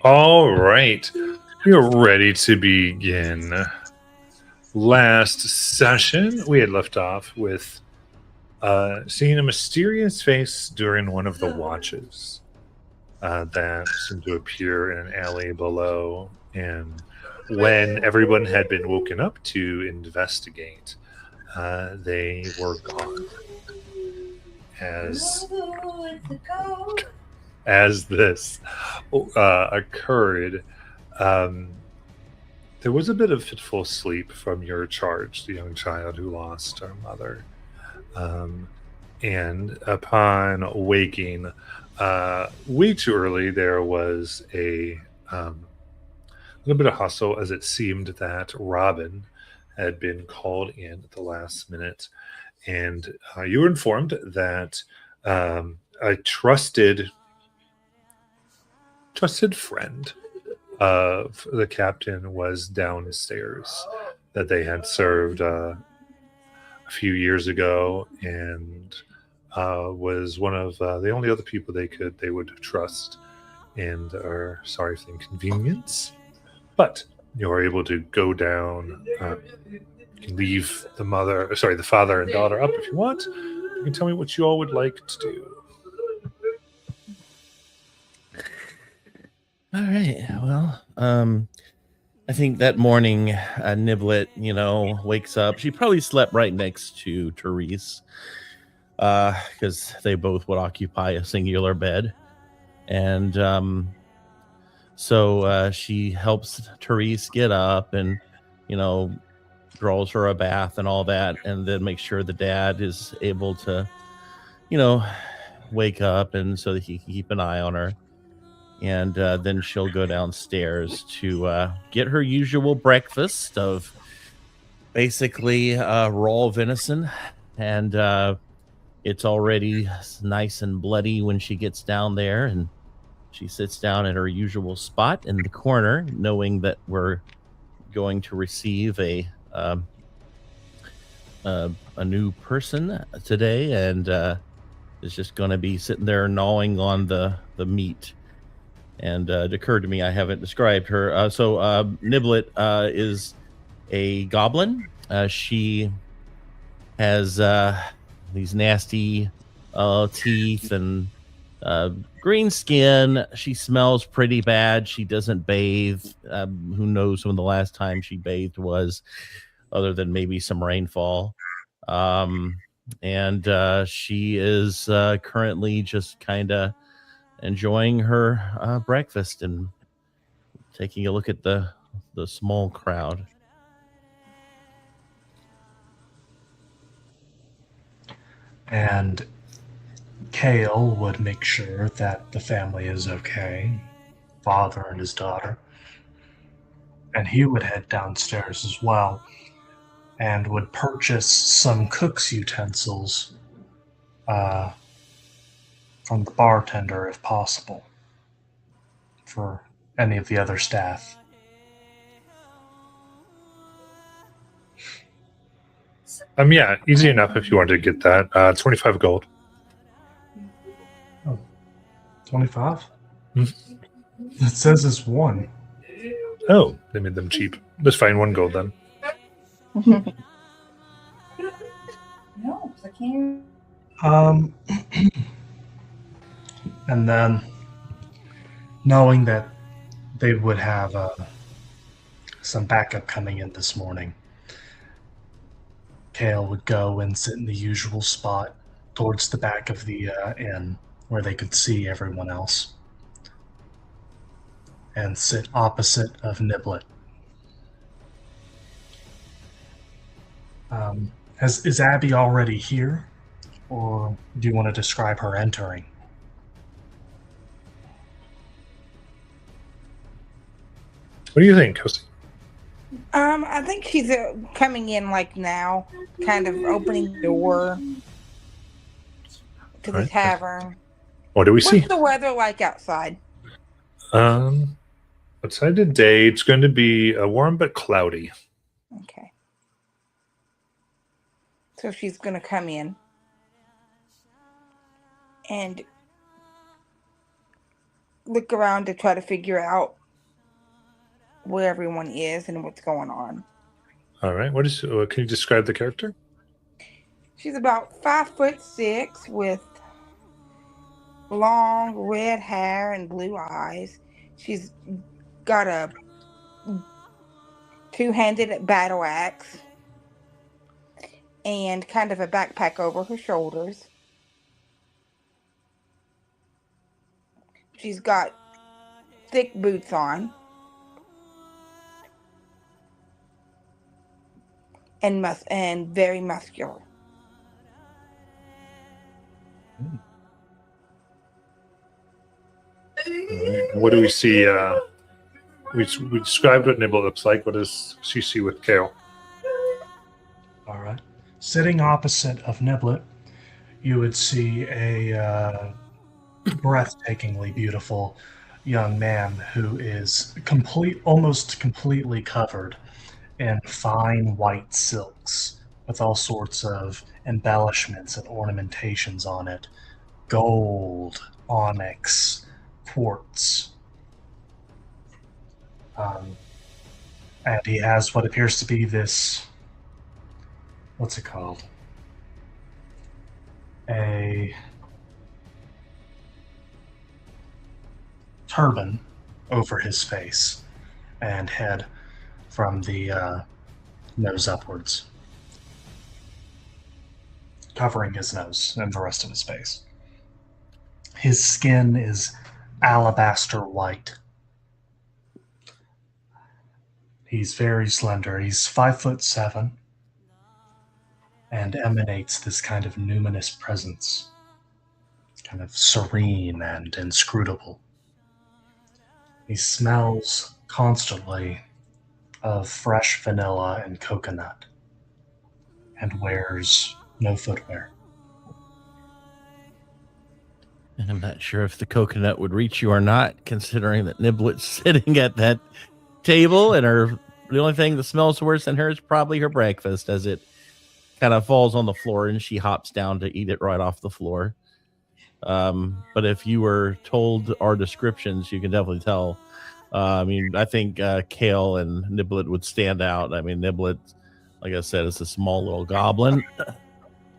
All right. We are ready to begin. Last session, we had left off with seeing a mysterious face during one of the watches that seemed to appear in an alley below. And when everyone had been woken up to investigate, they were gone. As as this occurred, um, there was a bit of fitful sleep from your charge, the young child who lost her mother. Um, and upon waking, way too early, there was a little bit of hustle as it seemed that Robin had been called in at the last minute. And you were informed that a trusted friend of the captain was downstairs, that they had served a few years ago, and was one of the only other people they would trust, and are sorry for the inconvenience. But you are able to go down. You can leave the father and daughter up if you want. You can tell me what you all would like to do. All right. Well, I think that morning, Niblet, wakes up. She probably slept right next to Therese, because they both would occupy a singular bed, and so she helps Therese get up, and you know, draws her a bath and all that, and then makes sure the dad is able to, you know, wake up, and so that he can keep an eye on her. And then she'll go downstairs to get her usual breakfast of basically raw venison, and it's already nice and bloody when she gets down there, and she sits down at her usual spot in the corner, knowing that we're going to receive a new person today, and is just going to be sitting there gnawing on the meat. And it occurred to me I haven't described her. So Niblet is a goblin. She has these nasty teeth and green skin. She smells pretty bad. She doesn't bathe. Who knows when the last time she bathed was, other than maybe some rainfall. Um, and she is currently just kind of enjoying her breakfast and taking a look at the small crowd. And Kale would make sure that the family is okay, father and his daughter. And he would head downstairs as well and would purchase some cook's utensils uh, from the bartender if possible for any of the other staff. Yeah, easy enough if you wanted to get that. 25 gold. 25? It says it's one. Oh, they made them cheap. Just fine, 1 gold then. No, because I can't. And then knowing that they would have some backup coming in this morning, Kale would go and sit in the usual spot towards the back of the inn where they could see everyone else and sit opposite of Niblet. Is Abby already here, or do you want to describe her entering? What do you think, Kosi? I think she's coming in like now, kind of opening the door to the Alright. tavern. What do we see? What's the weather like outside? Outside today, it's going to be warm but cloudy. Okay. So she's going to come in. And look around to try to figure out where everyone is and what's going on. All right. What is? Can you describe the character? She's about 5'6" with long red hair and blue eyes. She's got a two-handed battle axe and kind of a backpack over her shoulders. She's got thick boots on and very muscular. All right. What do we see? We described what Nibble looks like. What does she see with Kale? All right. Sitting opposite of Niblet, you would see a breathtakingly beautiful young man who is almost completely covered in fine white silks with all sorts of embellishments and ornamentations on it. Gold, onyx, quartz. And he has what appears to be this, what's it called? A turban over his face and head from the nose upwards, covering his nose and the rest of his face. His skin is alabaster white. He's very slender. He's 5'7" and emanates this kind of numinous presence, kind of serene and inscrutable. He smells constantly of fresh vanilla and coconut and wears no footwear. And I'm not sure if the coconut would reach you or not, considering that Niblet's sitting at that table and the only thing that smells worse than her is probably her breakfast, as it kind of falls on the floor and she hops down to eat it right off the floor. But if you were told our descriptions, you can definitely tell. I think Kale and Niblet would stand out. I mean, Niblet, like I said, is a small little goblin,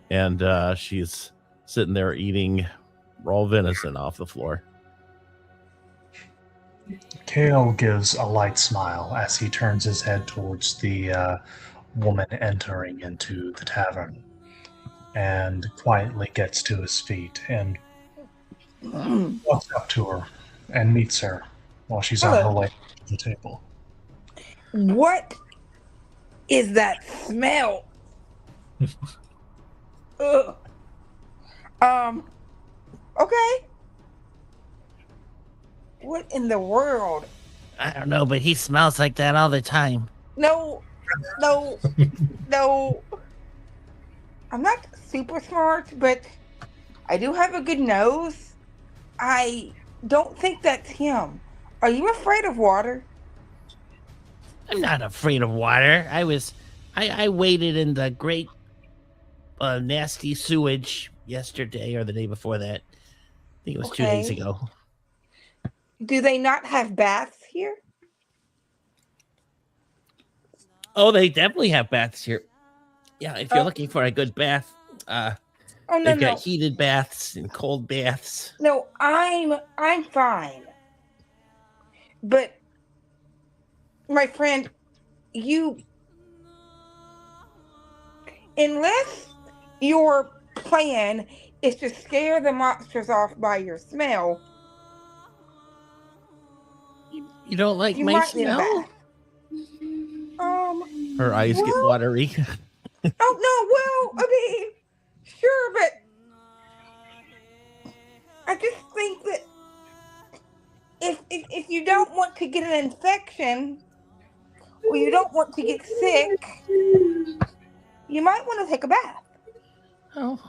and she's sitting there eating raw venison off the floor. Kale gives a light smile as he turns his head towards the woman entering into the tavern and quietly gets to his feet and walks up to her and meets her while she's on her way to the table. What is that smell? Ugh. Okay. What in the world? I don't know, but he smells like that all the time. No. I'm not super smart, but I do have a good nose. I don't think that's him. Are you afraid of water? I'm not afraid of water. I waded in the great nasty sewage yesterday or the day before that. I think it was 2 days ago. Do they not have baths here? Oh, they definitely have baths here. Yeah, if you're looking for a good bath, they've got heated baths and cold baths. No, I'm fine. But my friend, unless your plan is to scare the monsters off by your smell, you don't like you my might need a smell? bath. Her eyes get watery. Oh no, well, I mean, sure, but I just think that if you don't want to get an infection or you don't want to get sick, you might want to take a bath.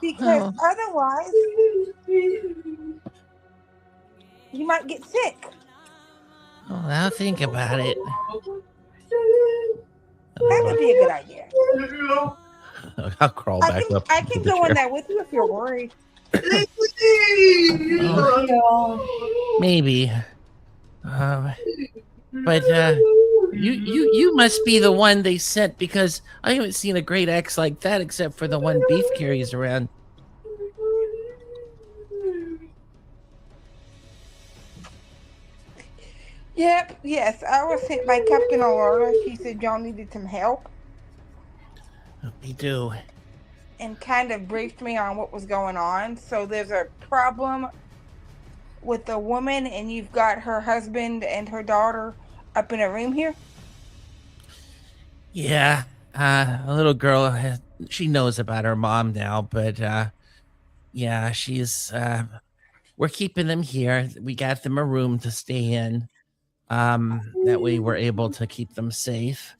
Because otherwise you might get sick. Oh, I'll think about it. That would be a good idea. I'll crawl back up. I can go in there with you if you're worried. Maybe. But you must be the one they sent, because I haven't seen a great axe like that except for the one Beef carries around. Yep, yes, I was sent by Captain Aurora. She said y'all needed some help We do. and kind of briefed me on what was going on. So there's a problem with the woman, and you've got her husband and her daughter up in a room here. Yeah, a little girl, she knows about her mom now, but yeah, she's we're keeping them here. We got them a room to stay in. That way we're able to keep them safe.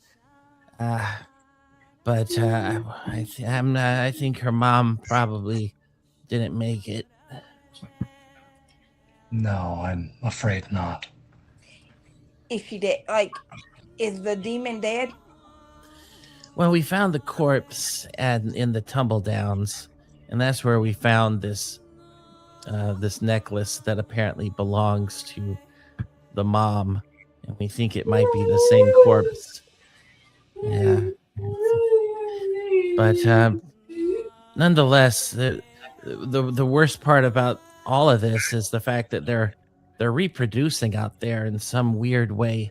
But I think her mom probably didn't make it. No, I'm afraid not. If she did, like, is the demon dead? Well, we found the corpse in the tumble downs, and that's where we found this necklace that apparently belongs to the mom, and we think it might be the same corpse. Yeah, but nonetheless, the worst part about all of this is the fact that they're reproducing out there in some weird way,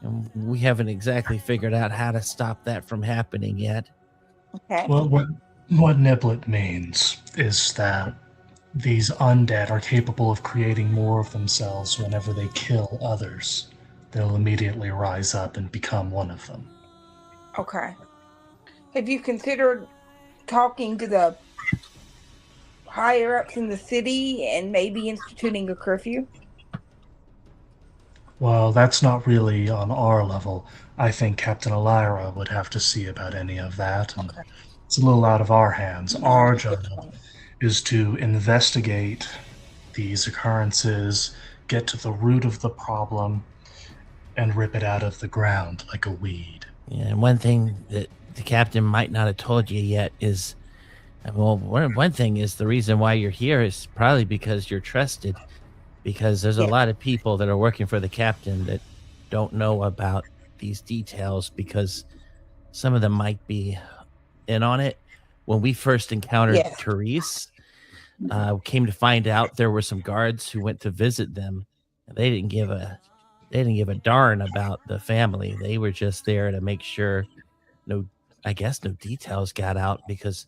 and we haven't exactly figured out how to stop that from happening yet. Okay. Well, what Niblet means is that these undead are capable of creating more of themselves whenever they kill others. They'll immediately rise up and become one of them. Okay. Have you considered talking to the higher ups in the city and maybe instituting a curfew? Well, that's not really on our level. I think Captain Elira would have to see about any of that, and Okay. it's a little out of our hands. Our job is to investigate these occurrences, get to the root of the problem, and rip it out of the ground like a weed. Yeah, and one thing that the captain might not have told you yet is, well, one thing is the reason why you're here is probably because you're trusted, because there's a Yeah. lot of people that are working for the captain that don't know about these details, because some of them might be in on it. When we first encountered Yeah. Therese, came to find out there were some guards who went to visit them, and they didn't give a darn about the family. They were just there to make sure no details got out, because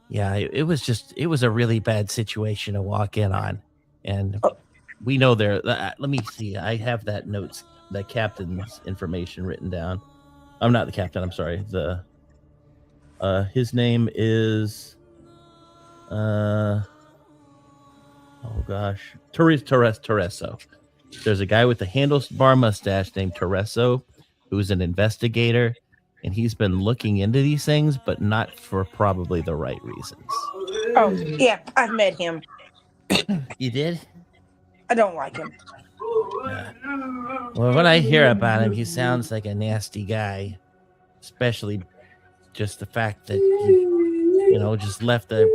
yeah, it was a really bad situation to walk in on. And Oh. we know there, let me see, I have that notes, the captain's information written down. I'm not the captain, I'm sorry. His name is oh gosh, Tereso. There's a guy with a handlebar mustache named Tereso who's an investigator, and he's been looking into these things, but not for probably the right reasons. Oh, yeah, I've met him. You did? I don't like him. Well, when I hear about him, he sounds like a nasty guy, especially just the fact that he, just left the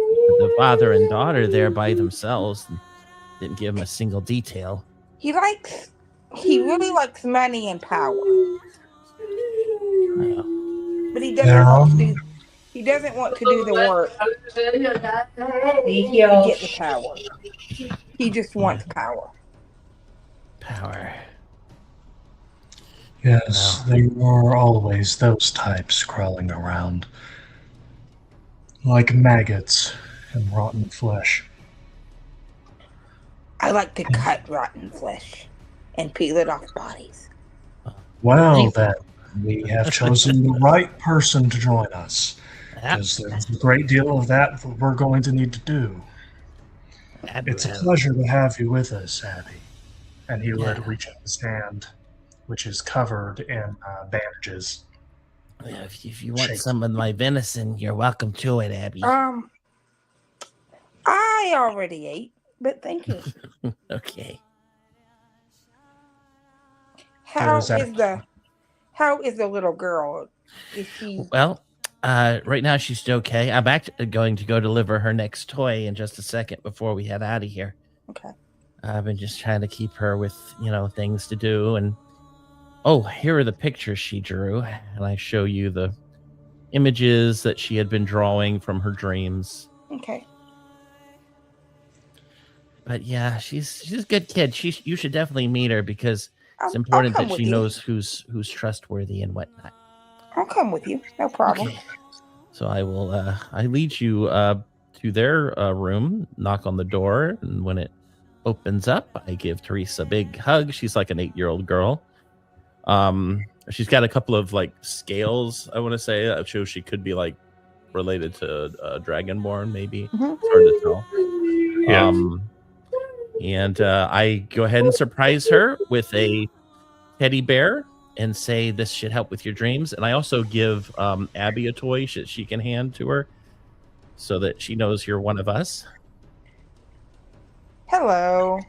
father and daughter there by themselves and didn't give them a single detail. He really likes money and power, but he doesn't want to do the work to get the power. He just wants power. Power. Yes, there are always those types crawling around, like maggots in rotten flesh. I like to cut rotten flesh and peel it off bodies. Well, then, we have chosen the right person to join us, because there's a great deal of that we're going to need to do. It's a pleasure to have you with us, Abby. And he would reach out his hand, which is covered in bandages. Yeah, if you want some of my venison, you're welcome to it, Abby. I already ate, but thank you. Okay. How is the little girl? Is she? Well, right now she's okay. I'm going to go deliver her next toy in just a second before we head out of here. Okay. I've been just trying to keep her with, things to do. And oh, here are the pictures she drew. And I show you the images that she had been drawing from her dreams. Okay. But yeah, she's a good kid. You should definitely meet her because it's I'll important come that with she you. knows who's trustworthy and whatnot. I'll come with you. No problem. Okay. So I will. I lead you to their room. Knock on the door, and when it opens up, I give Teresa a big hug. She's like an 8-year-old girl. She's got a couple of like scales. I want to say that shows she could be like related to Dragonborn. Maybe Mhm. it's hard to tell. Yeah. And I go ahead and surprise her with a teddy bear and say this should help with your dreams. And I also give Abby a toy she can hand to her so that she knows you're one of us. Hello.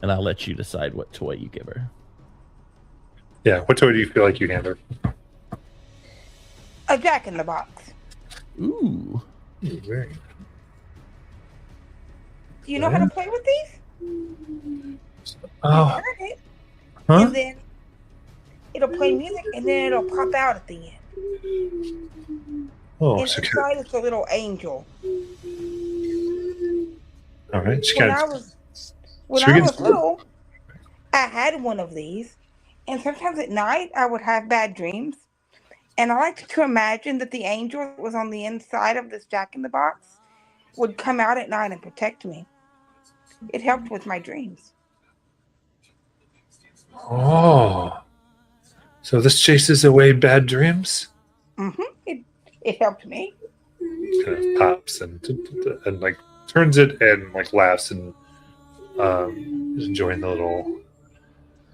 And I'll let you decide what toy you give her. Yeah. What toy do you feel like you hand her? A Jack in the Box. Ooh. Very. Do you know how to play with these? Oh. Turn it, Huh? and then it'll play music, and then it'll pop out at the end. Oh. And So inside it's a little angel. all right. She When kind I of. was when So we I can- was little, I had one of these, and sometimes at night I would have bad dreams. And I like to imagine that the angel that was on the inside of this Jack in the Box would come out at night and protect me. It helped with my dreams. Oh. So this chases away bad dreams. It helped me. Kind of pops and like turns it and like laughs and is enjoying the little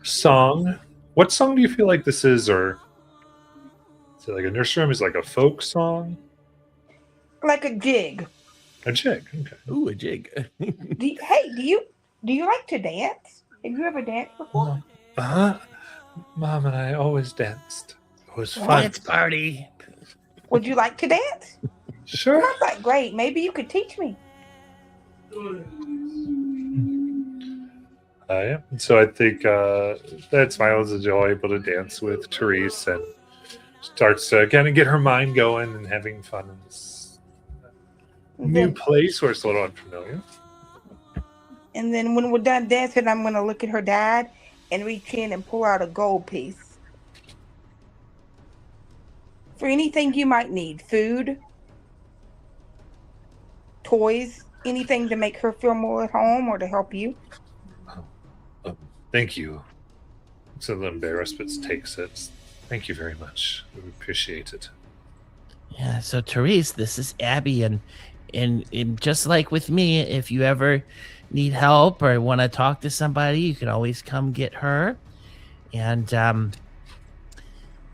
song. What song do you feel like this is, or is it like a nursery rhyme? Is it like a folk song? Like a jig. A jig. Okay. Ooh, a jig. Do you like to dance? Have you ever danced before? Mom and I always danced. It was fun. Dance party. Would you like to dance? Sure. Not that great. Maybe you could teach me. Yeah. So I think that Smiles is able to dance with Therese and starts to kind of get her mind going and having fun in this new Then- place where it's a little unfamiliar. And then when we're done dancing, I'm going to look at her dad and reach in and pull out a gold piece. For anything you might need, food, toys, anything to make her feel more at home or to help you. Thank you. So the embarrassed but takes it. Thank you very much. We appreciate it. Yeah, so Therese, this is Abby, and just like with me, if you ever need help or want to talk to somebody, you can always come get her. And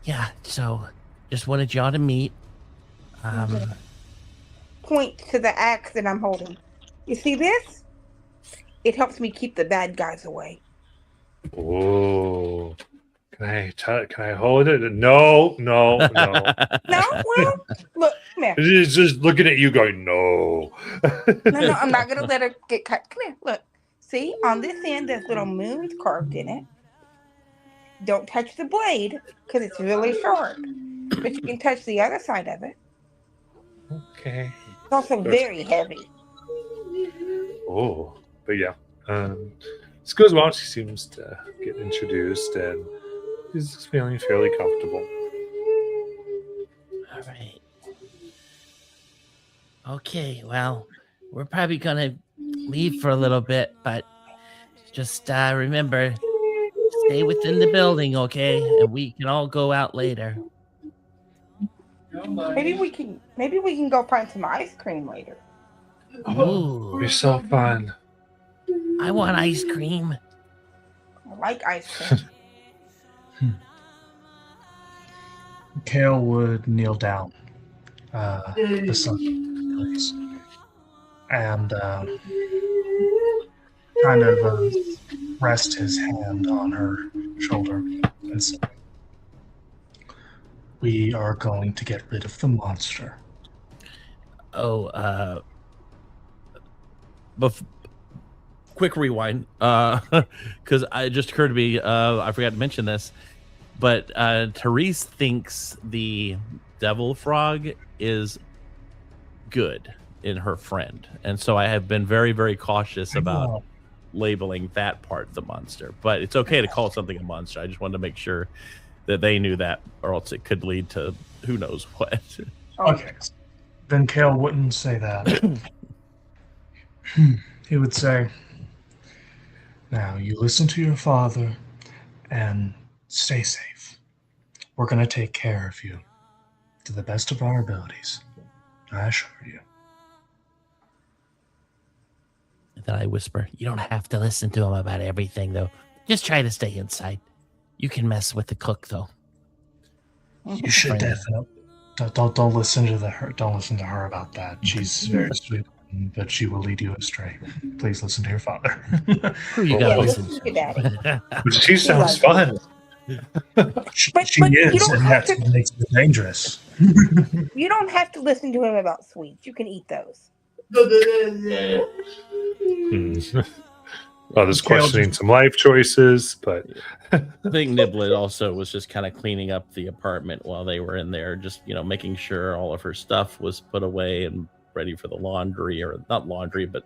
yeah, so just wanted y'all to meet. Point to the axe that I'm holding. You see this? It helps me keep the bad guys away. Oh, can I hold it? No. No? Well, look, come here. It's just looking at you, going no. No, I'm not going to let her get cut. Come here. Look. See, on this end, there's little moons carved in it. Don't touch the blade because it's really sharp. But you can touch the other side of it. Okay. It's also very heavy. Oh, but yeah. This goes well. She seems to get introduced and is feeling fairly comfortable. All right. Okay, well, we're probably gonna leave for a little bit, but just remember, stay within the building, okay? And we can all go out later. Maybe we can go find some ice cream later. Ooh, You're so fun. I want ice cream. I like ice cream. Kale would kneel down beside Therese and kind of rest his hand on her shoulder and say, "We are going to get rid of the monster." Oh, quick rewind, because it just occurred to me, I forgot to mention this, but Therese thinks the devil frog is good in her friend, and so I have been very, very cautious about labeling that part the monster. But it's okay to call something a monster. I just wanted to make sure that they knew that, or else it could lead to who knows what. Okay, then Kale wouldn't say that. He would say, "Now you listen to your father and stay safe. We're going to take care of you to the best of our abilities. I assure you." Then I whisper, "You don't have to listen to him about everything, though. Just try to stay inside. You can mess with the cook, though." You should definitely don't listen to her. Don't listen to her about that. She's very sweet, but she will lead you astray. Please listen to your father. Who you Yeah, gotta listen listen to your daddy. to? She sounds fun. She But you is, don't and have that's what makes her dangerous. You don't have to listen to him about sweets. You can eat those. Well, there's questioning some life choices, but I think Niblet also was just kind of cleaning up the apartment while they were in there, just making sure all of her stuff was put away and ready for the laundry, or not laundry, but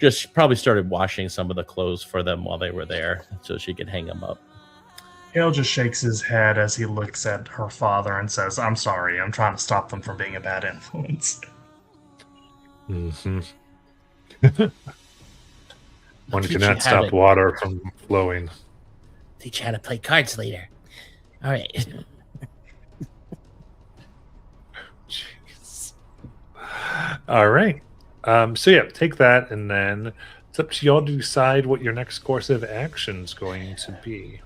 just probably started washing some of the clothes for them while they were there so she could hang them up. Kale just shakes his head as he looks at her father and says, "I'm sorry. I'm trying to stop them from being a bad influence." One Teach you cannot how stop to- water from flowing. Teach you how to play cards later. All right. Jeez. All right. So yeah, take that, and then it's up to y'all to decide what your next course of action is going to be.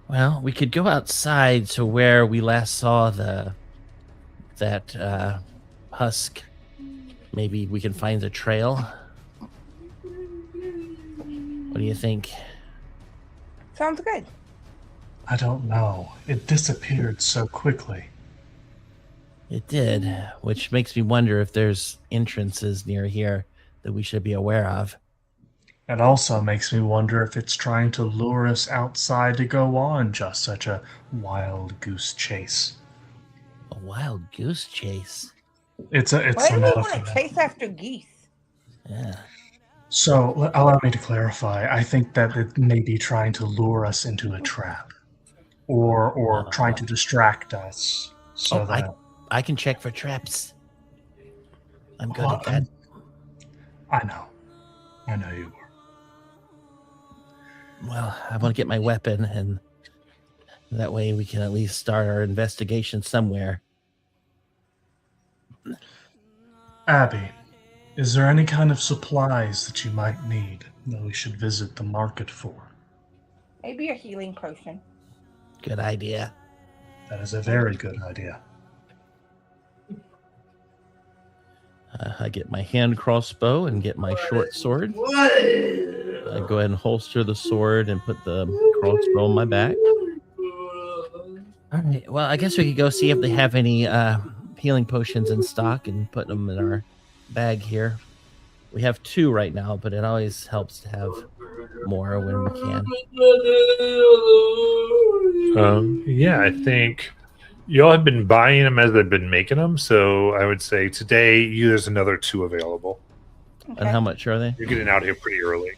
Well, we could go outside to where we last saw that husk. Maybe we can find a trail. What do you think? Sounds good. I don't know. It disappeared so quickly. It did, which makes me wonder if there's entrances near here that we should be aware of. It also makes me wonder if it's trying to lure us outside to go on just such a wild goose chase. A wild goose chase. It's Why a do we want metaphor. to chase after geese? Yeah. So allow me to clarify. I think that it may be trying to lure us into a trap, or trying to distract us, so that I can check for traps. I'm good Well, at that. I know you are. Well, I want to get my weapon, and that way we can at least start our investigation somewhere. Abby, is there any kind of supplies that you might need that we should visit the market for? Maybe a healing potion. Good idea. That is a very good idea. I get my hand crossbow and get my short sword. I go ahead and holster the sword and put the crossbow on my back. All right. Well, I guess we could go see if they have any healing potions in stock and put them in our bag here. We have 2 right now, but it always helps to have more when we can. Yeah, I think y'all have been buying them as they've been making them. So I would say today there's another 2 available. Okay. And how much are they? You're getting out here pretty early.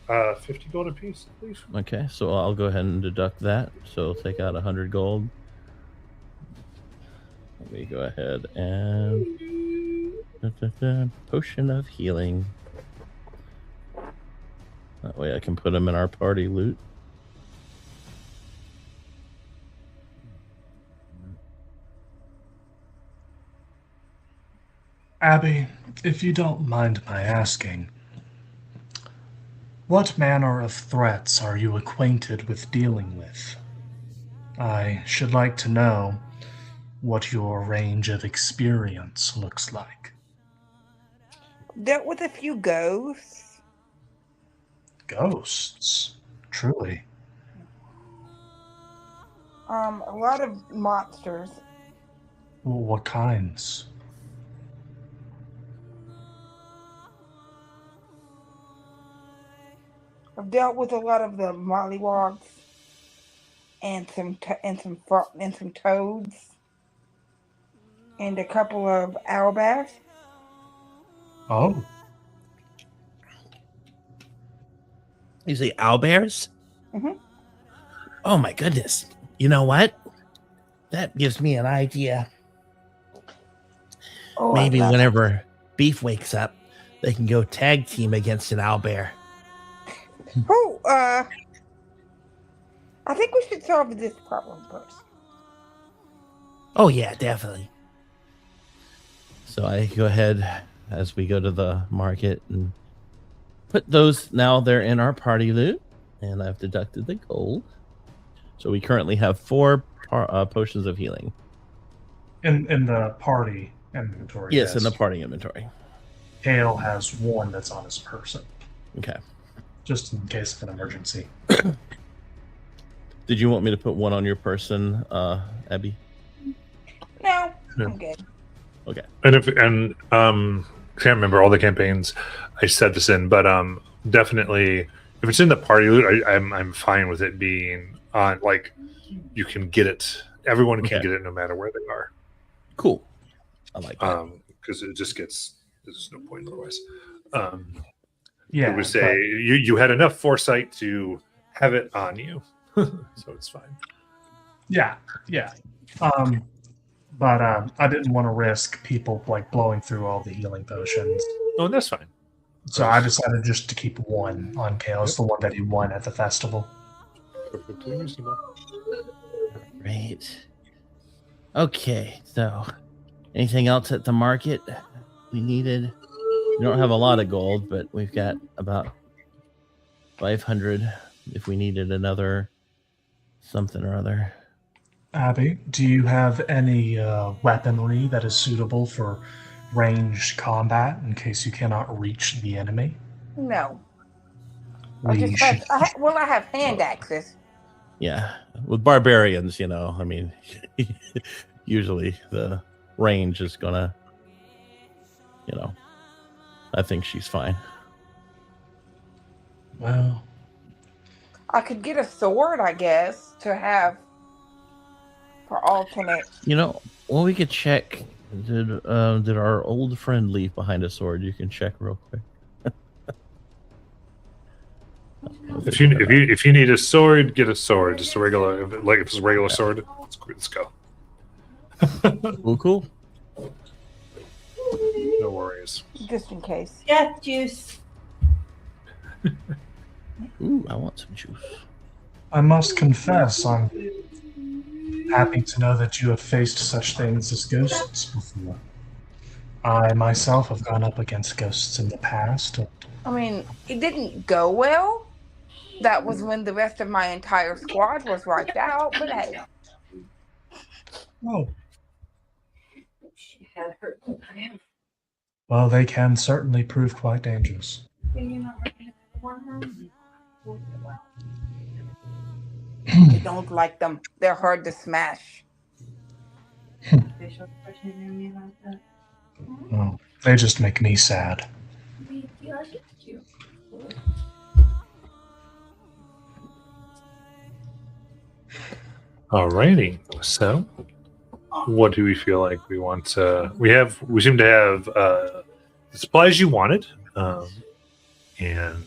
50 gold apiece, please. Okay, so I'll go ahead and deduct that. So I'll take out 100 gold. Let me go ahead and potion of healing. That way I can put them in our party loot. Abby, if you don't mind my asking, what manner of threats are you acquainted with dealing with? I should like to know what your range of experience looks like. Dealt with a few ghosts. Ghosts? Truly. A lot of monsters. What kinds? I've dealt with a lot of the mollywogs and some toads and a couple of owlbears. Oh, You say owlbears? Mhm. Oh my goodness! You know what? That gives me an idea. Oh, I Maybe love it. whenever Beef wakes up, they can go tag team against an owlbear. Oh, I think we should solve this problem first. Oh yeah, definitely. So I go ahead as we go to the market and put those. Now they're in our party loot, and I've deducted the gold. So we currently have 4 potions of healing. in the party inventory. Yes, in the party inventory. Kale has 1 that's on his person, Okay. just in case of an emergency. Did you want me to put 1 on your person, Abby? No, Yeah. I'm good. And can't remember all the campaigns I said this in, but definitely if it's in the party loot, I'm fine with it being on. Like, you can get it. Everyone can Okay. get it no matter where they are. Cool. I like that. Because it just gets. There's no point otherwise. Yeah, It would say you had enough foresight to have it on you, so it's fine. yeah. But I didn't want to risk people like blowing through all the healing potions, Oh, that's fine. so I decided just to keep 1 on Kale. It's the one that he won at the festival. Perfectly reasonable. Great. Okay, so anything else at the market we needed? We don't have a lot of gold, but we've got about 500 if we needed another something or other. Abby, do you have any weaponry that is suitable for ranged combat in case you cannot reach the enemy? No, I We just should. have. I have hand axes. Yeah, with barbarians, I mean, usually the range is gonna, I think she's fine. Well, I could get a sword, I guess, to have for alternate. Well, we could check. Did our old friend leave behind a sword? You can check real quick. If you need a sword, get a sword. Just a regular, if it's a regular sword, let's go. Cool. No worries. Just in case. Death juice. Ooh, I want some juice. I must confess, I'm happy to know that you have faced such things as ghosts before. I myself have gone up against ghosts in the past. I mean, it didn't go well. That was when the rest of my entire squad was wiped out. But hey, Oh, She had her. well, they can certainly prove quite dangerous. I don't like them. They're hard to smash. Oh, they just make me sad. Alrighty. So, what do we feel like we want to? We seem to have the supplies you wanted, and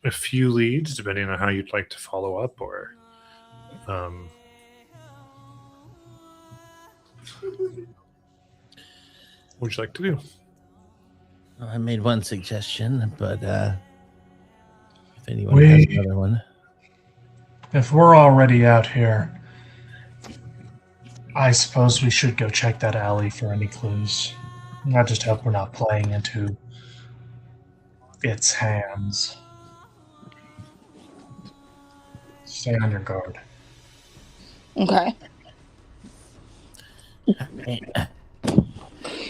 a few leads, depending on how you'd like to follow up, or what would you like to do? I made one suggestion, but if anyone has another one. If we're already out here, I suppose we should go check that alley for any clues. I just hope we're not playing into its hands. Stay on your guard. Okay.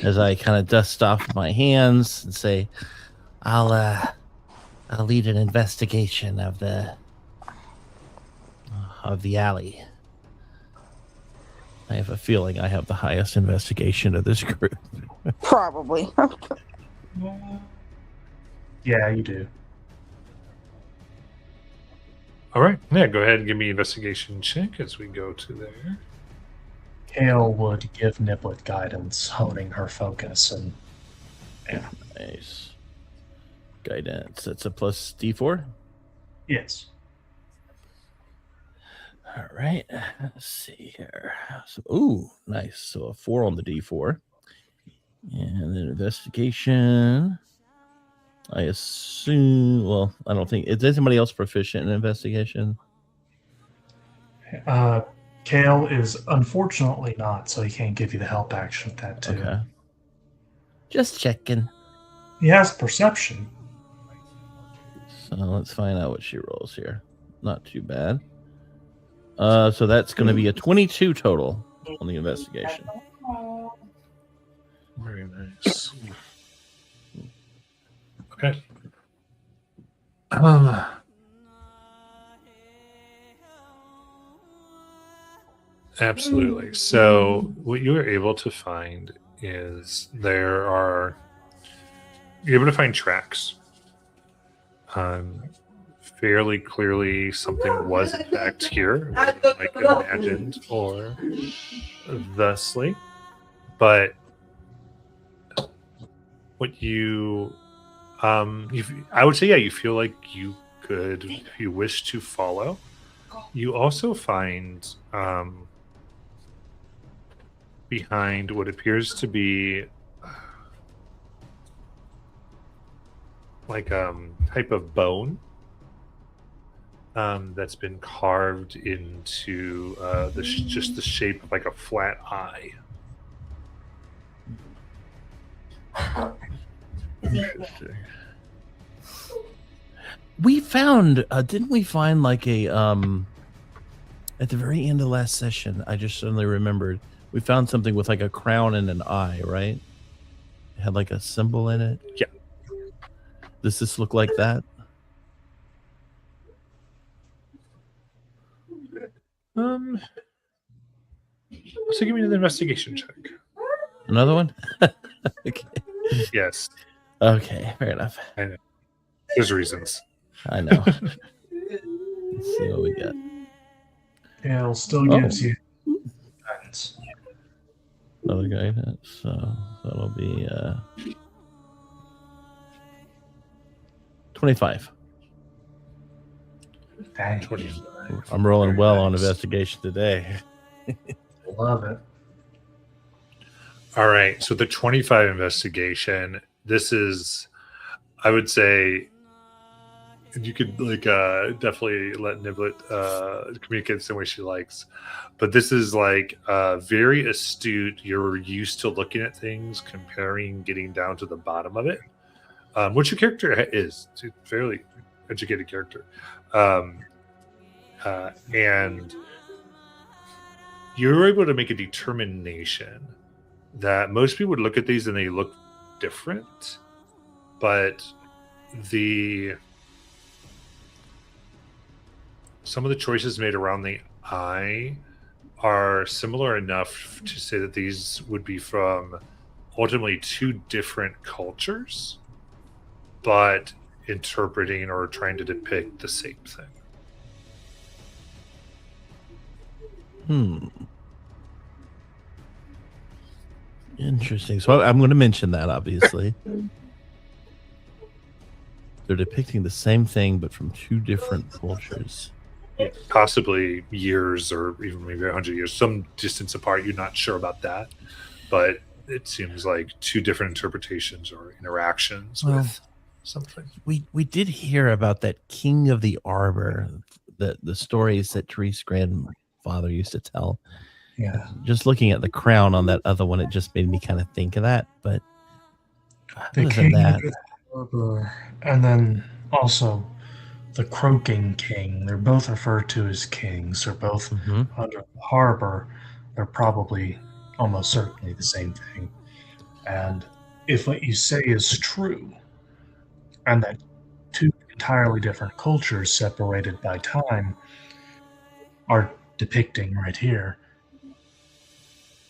As I kind of dust off my hands and say, I'll lead an investigation of the alley. I have a feeling I have the highest investigation of this group. Probably. Yeah, you do. All right. Yeah, go ahead and give me an investigation check as we go to there. Kale would give Niblet guidance, honing her focus, and Nice. Guidance. That's a plus D4. yes. All right. Let's see here. So, ooh, nice. So a 4 on the D4. And then investigation. I assume, well, I don't think, is anybody else proficient in investigation? Kale is unfortunately not, so he can't give you the help action with that too. Okay. Just checking. He has perception. So let's find out what she rolls here. Not too bad. So that's going to be a 22 total on the investigation. Very nice. Okay. Absolutely. So what you are able to find is you're able to find tracks. Fairly clearly something was in fact here, like imagined or thusly. But what you I would say, yeah, you feel like you could, if you wish to follow. You also find behind what appears to be like type of bone that's been carved into just the shape of like a flat eye. Interesting. We found, didn't we find like a, at the very end of last session, I just suddenly remembered, we found something with like a crown and an eye, right? It had like a symbol in it. Yeah. Does this look like that? So give me an investigation check. Another one? Okay. Yes, Okay, fair enough. there's reasons. I know. Let's see what we got. Kale still gives you guidance. Another guidance. So that'll be 25. Dang, 25. I'm rolling Very well on nice. investigation today. love it. All right, so the 25 investigation, this is, I would say, you could like definitely let Niblet communicate the same way she likes, but this is like very astute. You're used to looking at things, comparing, getting down to the bottom of it, which your character is. It's a fairly educated character, and you're able to make a determination that most people would look at these and they look different, but some of the choices made around the eye are similar enough to say that these would be from ultimately two different cultures, but interpreting or trying to depict the same thing. Interesting. So I'm going to mention that, obviously. They're depicting the same thing, but from two different cultures. Possibly years or even maybe 100 years, some distance apart. You're not sure about that, but it seems like two different interpretations or interactions with something. We did hear about that King of the Arbor, the stories that Teresa's grandfather used to tell. Yeah. Just looking at the crown on that other one, it just made me kind of think of that. But The other than king that, of the Arbor, and then also the Croaking King. They're both referred to as kings. They're both Mhm. under the harbor. They're probably almost certainly the same thing. And if what you say is true, and that two entirely different cultures separated by time are depicting right here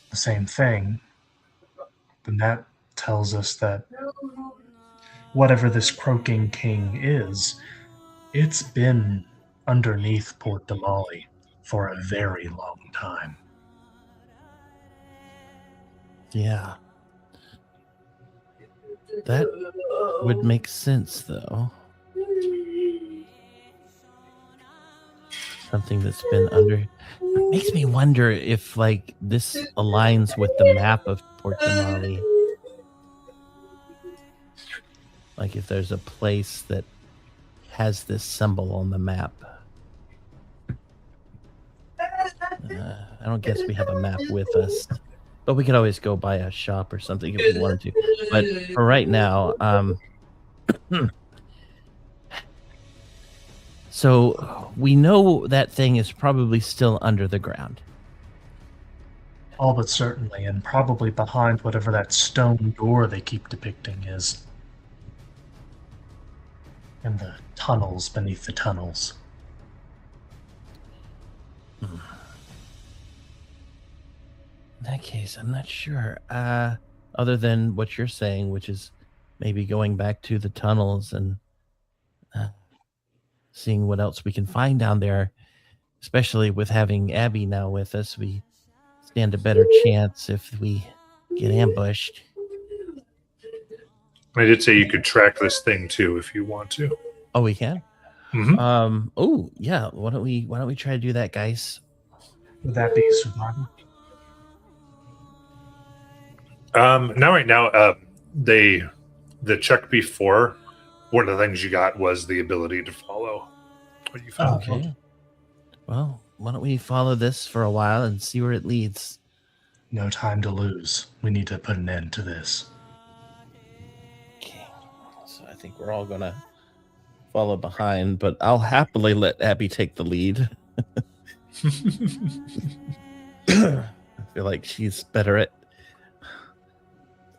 the same thing, then that tells us that whatever this Croaking King is, it's been underneath Port Damali for a very long time. Yeah. That would make sense, though. Something that's been under. It makes me wonder if, like, this aligns with the map of Port Damali. Like, if there's a place that has this symbol on the map. I don't guess we have a map with us, but we could always go by a shop or something if we wanted to. But for right now, so we know that thing is probably still under the ground. All but certainly, and probably behind whatever that stone door they keep depicting is. And the tunnels beneath the tunnels. In that case, I'm not sure. Other than what you're saying, which is maybe going back to the tunnels and seeing what else we can find down there, especially with having Abby now with us, we stand a better chance if we get ambushed. I did say you could track this thing too if you want to. Oh, we can? Mhm. Oh, yeah. Why don't we try to do that, guys? Would that be survival? Right now, the check before, one of the things you got was the ability to follow what you found. Okay. Well, why don't we follow this for a while and see where it leads? No time to lose. We need to put an end to this. Okay. So I think we're all gonna follow behind, but I'll happily let Abby take the lead. I feel like she's better at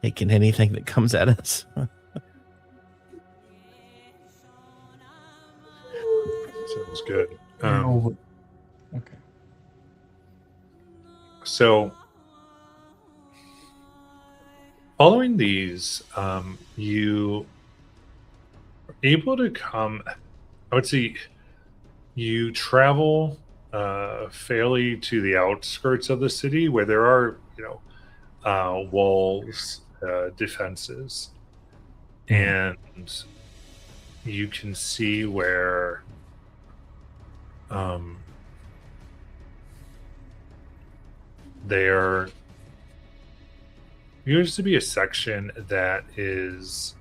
taking anything that comes at us. Sounds good. Okay. So, following these, you are able to come. I would say you travel fairly to the outskirts of the city, where there are, walls, defenses, and you can see where. There used to be a section that is.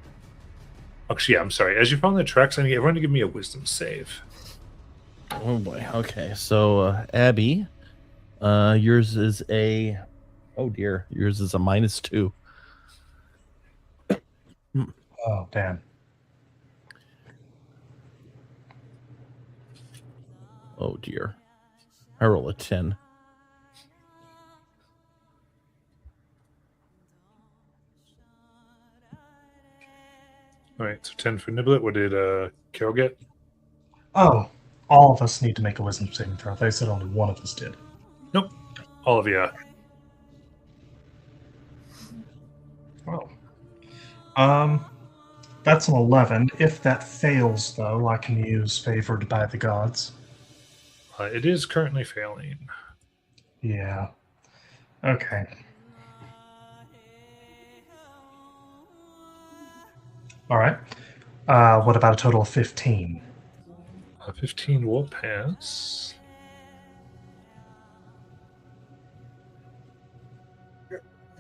Actually, I'm sorry. As you follow the tracks, I need everyone to give me a wisdom save. Oh boy. Okay. So Abby, yours is a. Oh dear. Yours is a -2. Oh, damn. Oh dear. I roll a 10. All right, so 10 for Niblet. What did Carol get? Oh, all of us need to make a wisdom saving throw. They said only one of us did. Nope. All of you. Oh. That's an 11. If that fails, though, I can use Favored by the Gods. It is currently failing. Yeah. Okay. All right. What about a total of 15? 15 will pass.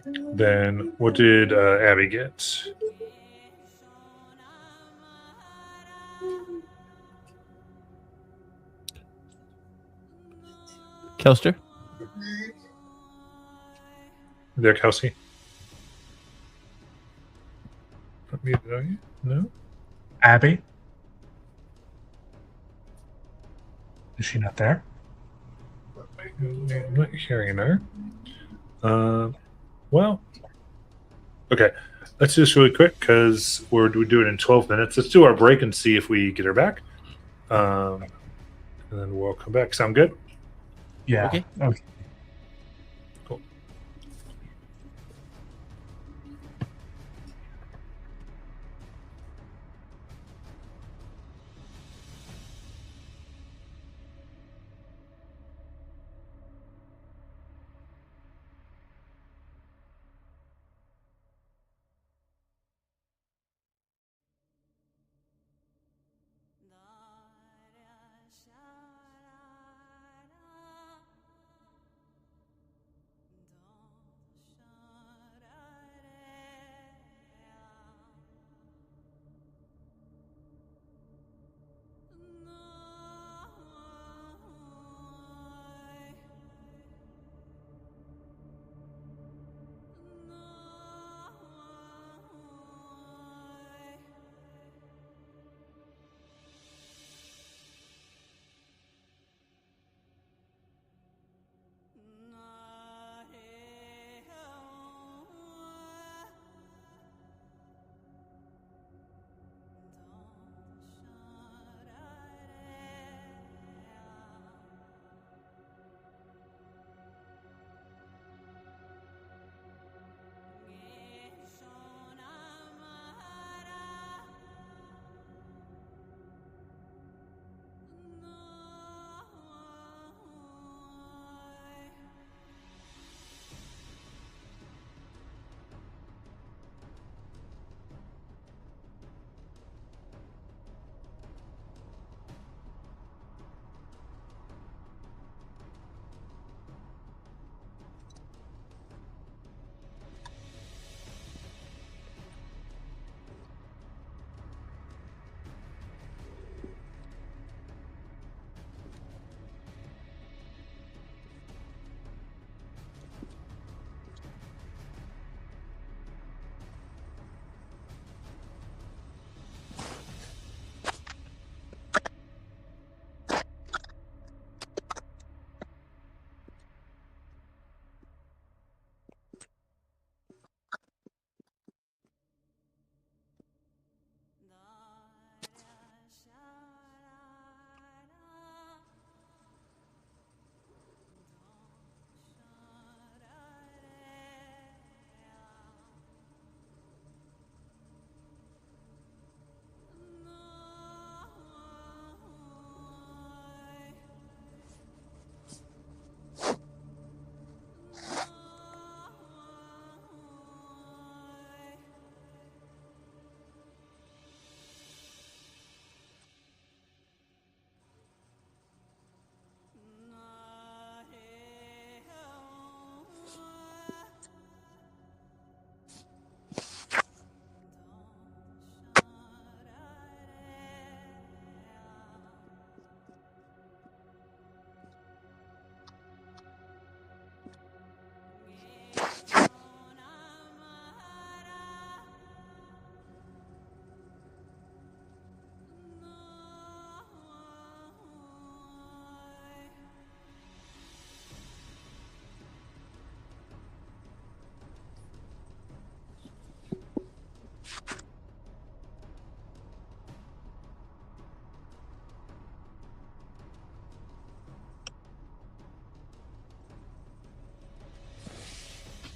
Then what did Abby get? Kelster? There, Kelsey? Not muted, are you? No? Abby? Is she not there? I'm not hearing her. Well, okay. Let's do this really quick because we're doing it in 12 minutes. Let's do our break and see if we get her back. And then we'll come back. Sound good? Yeah. Okay. Cool.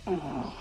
Oh.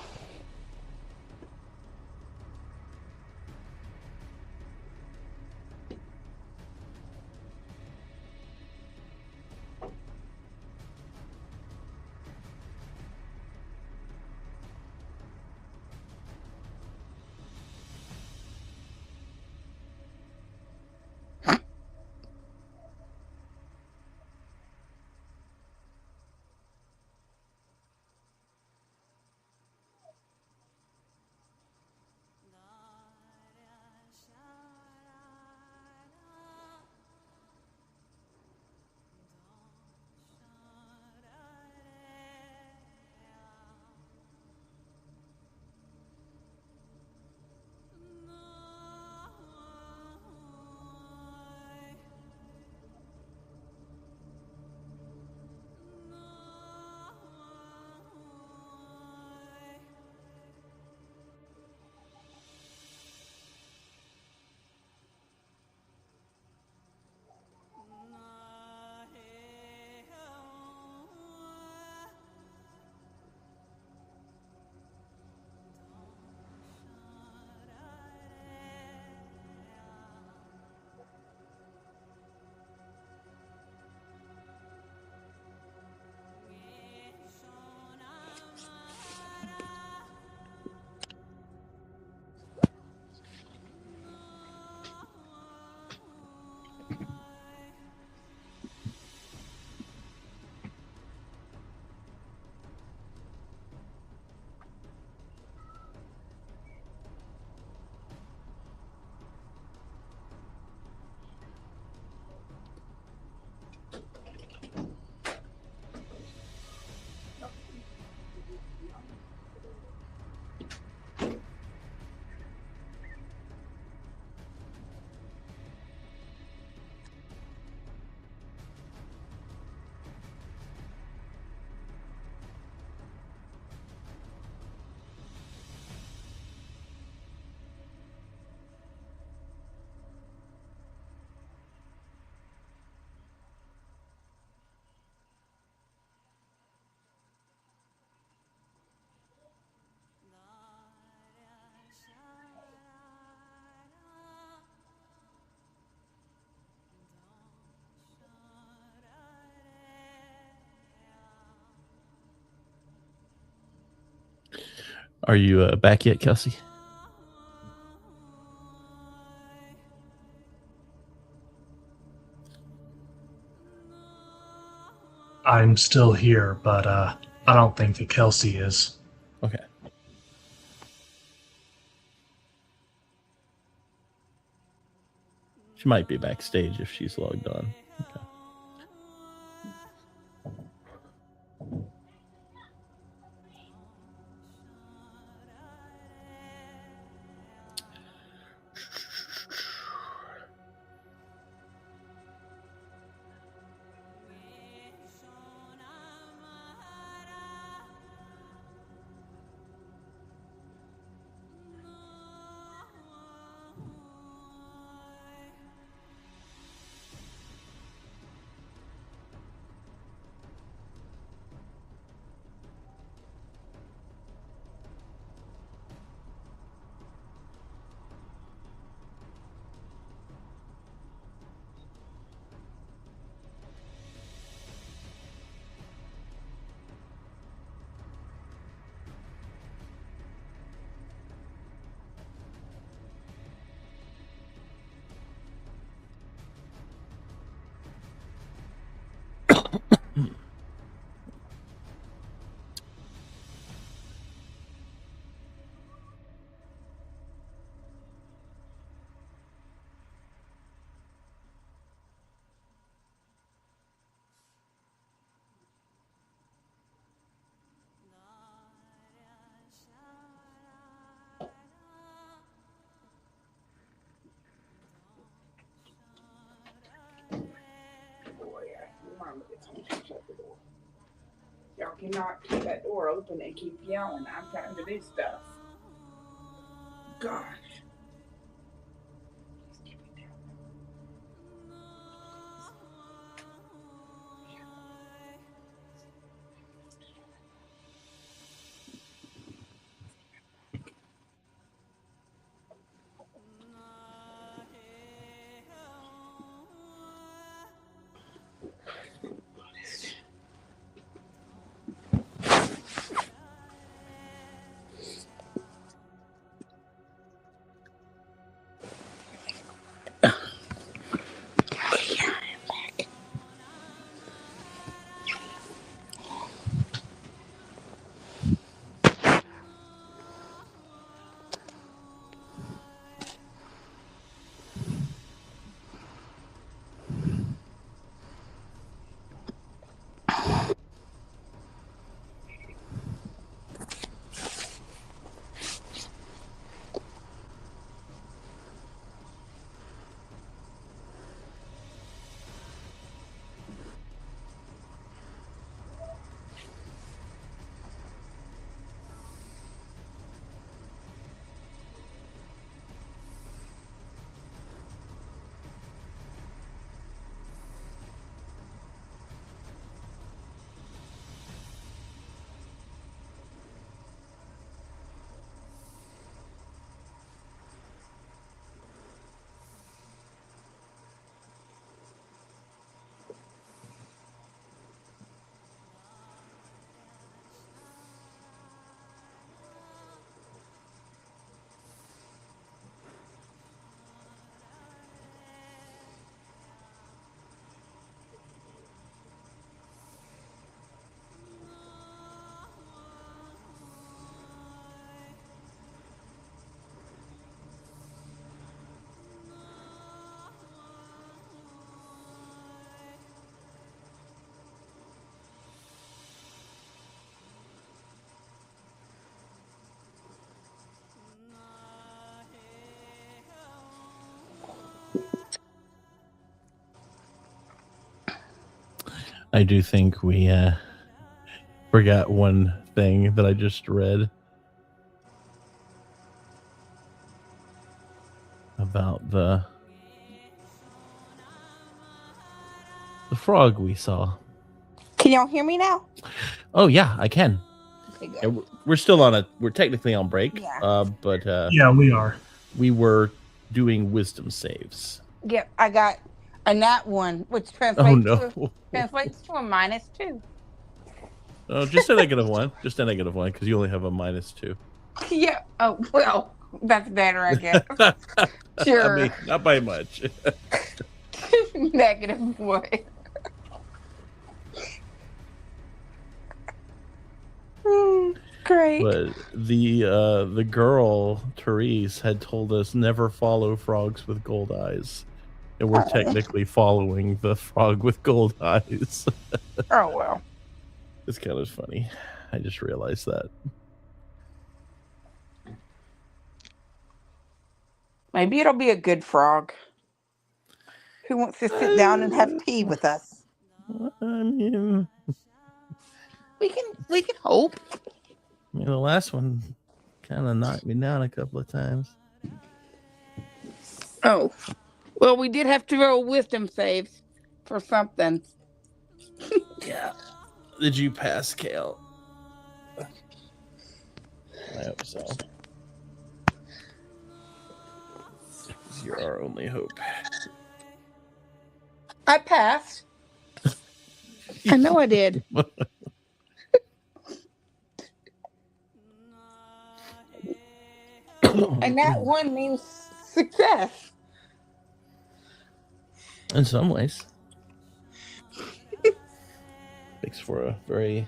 Are you back yet, Kelsey? I'm still here, but I don't think that Kelsey is. Okay. She might be backstage if she's logged on. Okay. Boy, Mama gets home, she shut the door. Y'all cannot keep that door open and keep yelling. I'm trying to do stuff. Gosh. I do think we forgot one thing that I just read about the frog we saw. Can y'all hear me now? Oh yeah, I can. Okay, good. Yeah, we're still on we're technically on break. Yeah. But Yeah, we are. we were doing wisdom saves. Yep, I got a nat one, which Oh translates to a -2. Oh, just a negative one. Just a negative one because you only have a -2. Yeah. Oh well, that's better, I guess. Sure. I mean, not by much. -1. Great. But the girl Therese had told us never follow frogs with gold eyes, and we're technically following the frog with gold eyes. Oh well. It's kind of funny. I just realized that. Maybe it'll be a good frog who wants to sit down and have tea with us. I mean, We can hope. the last one kind of knocked me down a couple of times. Oh. Well, we did have to roll wisdom saves for something. Yeah. Did you pass, Kale? I hope so. You're our only hope. I passed. I know I did. And that one means success. In some ways. Makes for a very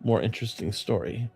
more interesting story.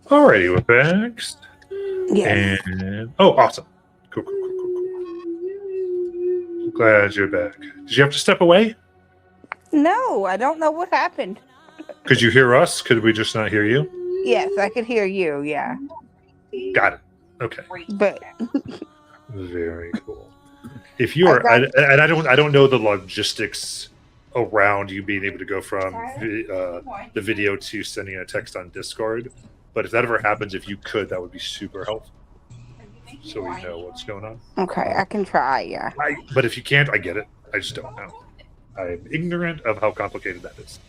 Alrighty, we're back. Yes. And awesome. Cool. Glad you're back. Did you have to step away? No, I don't know what happened. Could you hear us? Could we just not hear you? Yes, I could hear you. Yeah, Got it. Okay. but Very cool. If you are, I don't know the logistics around you being able to go from the video to sending a text on Discord. But if that ever happens, if you could, that would be super helpful. So we know what's going on. okay, I can try. Yeah. But if you can't, I get it. I just don't know. I'm ignorant of how complicated that is.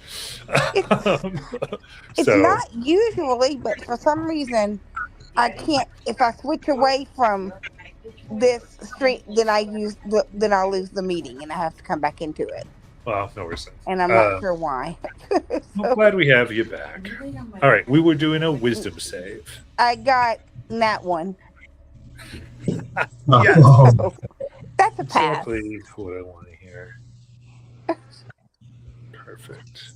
It's not usually, but for some reason, I can't. If I switch away from this stream, then then I'll lose the meeting, and I have to come back into it. Well, no worries. And I'm not sure why. I'm glad we have you back. All right, we were doing a wisdom save. I got that one. Yeah. So that's a pass. Exactly what I want to hear. Perfect.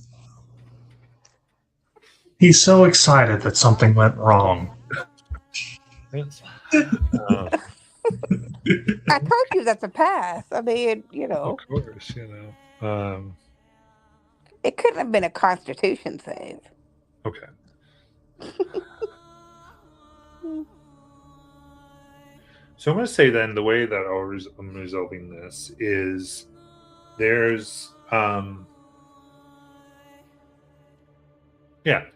He's so excited that something went wrong. I told you that's a pass. I mean, Of course, it couldn't have been a Constitution save. Okay. So I'm going to say then the way that I'm resolving this is there's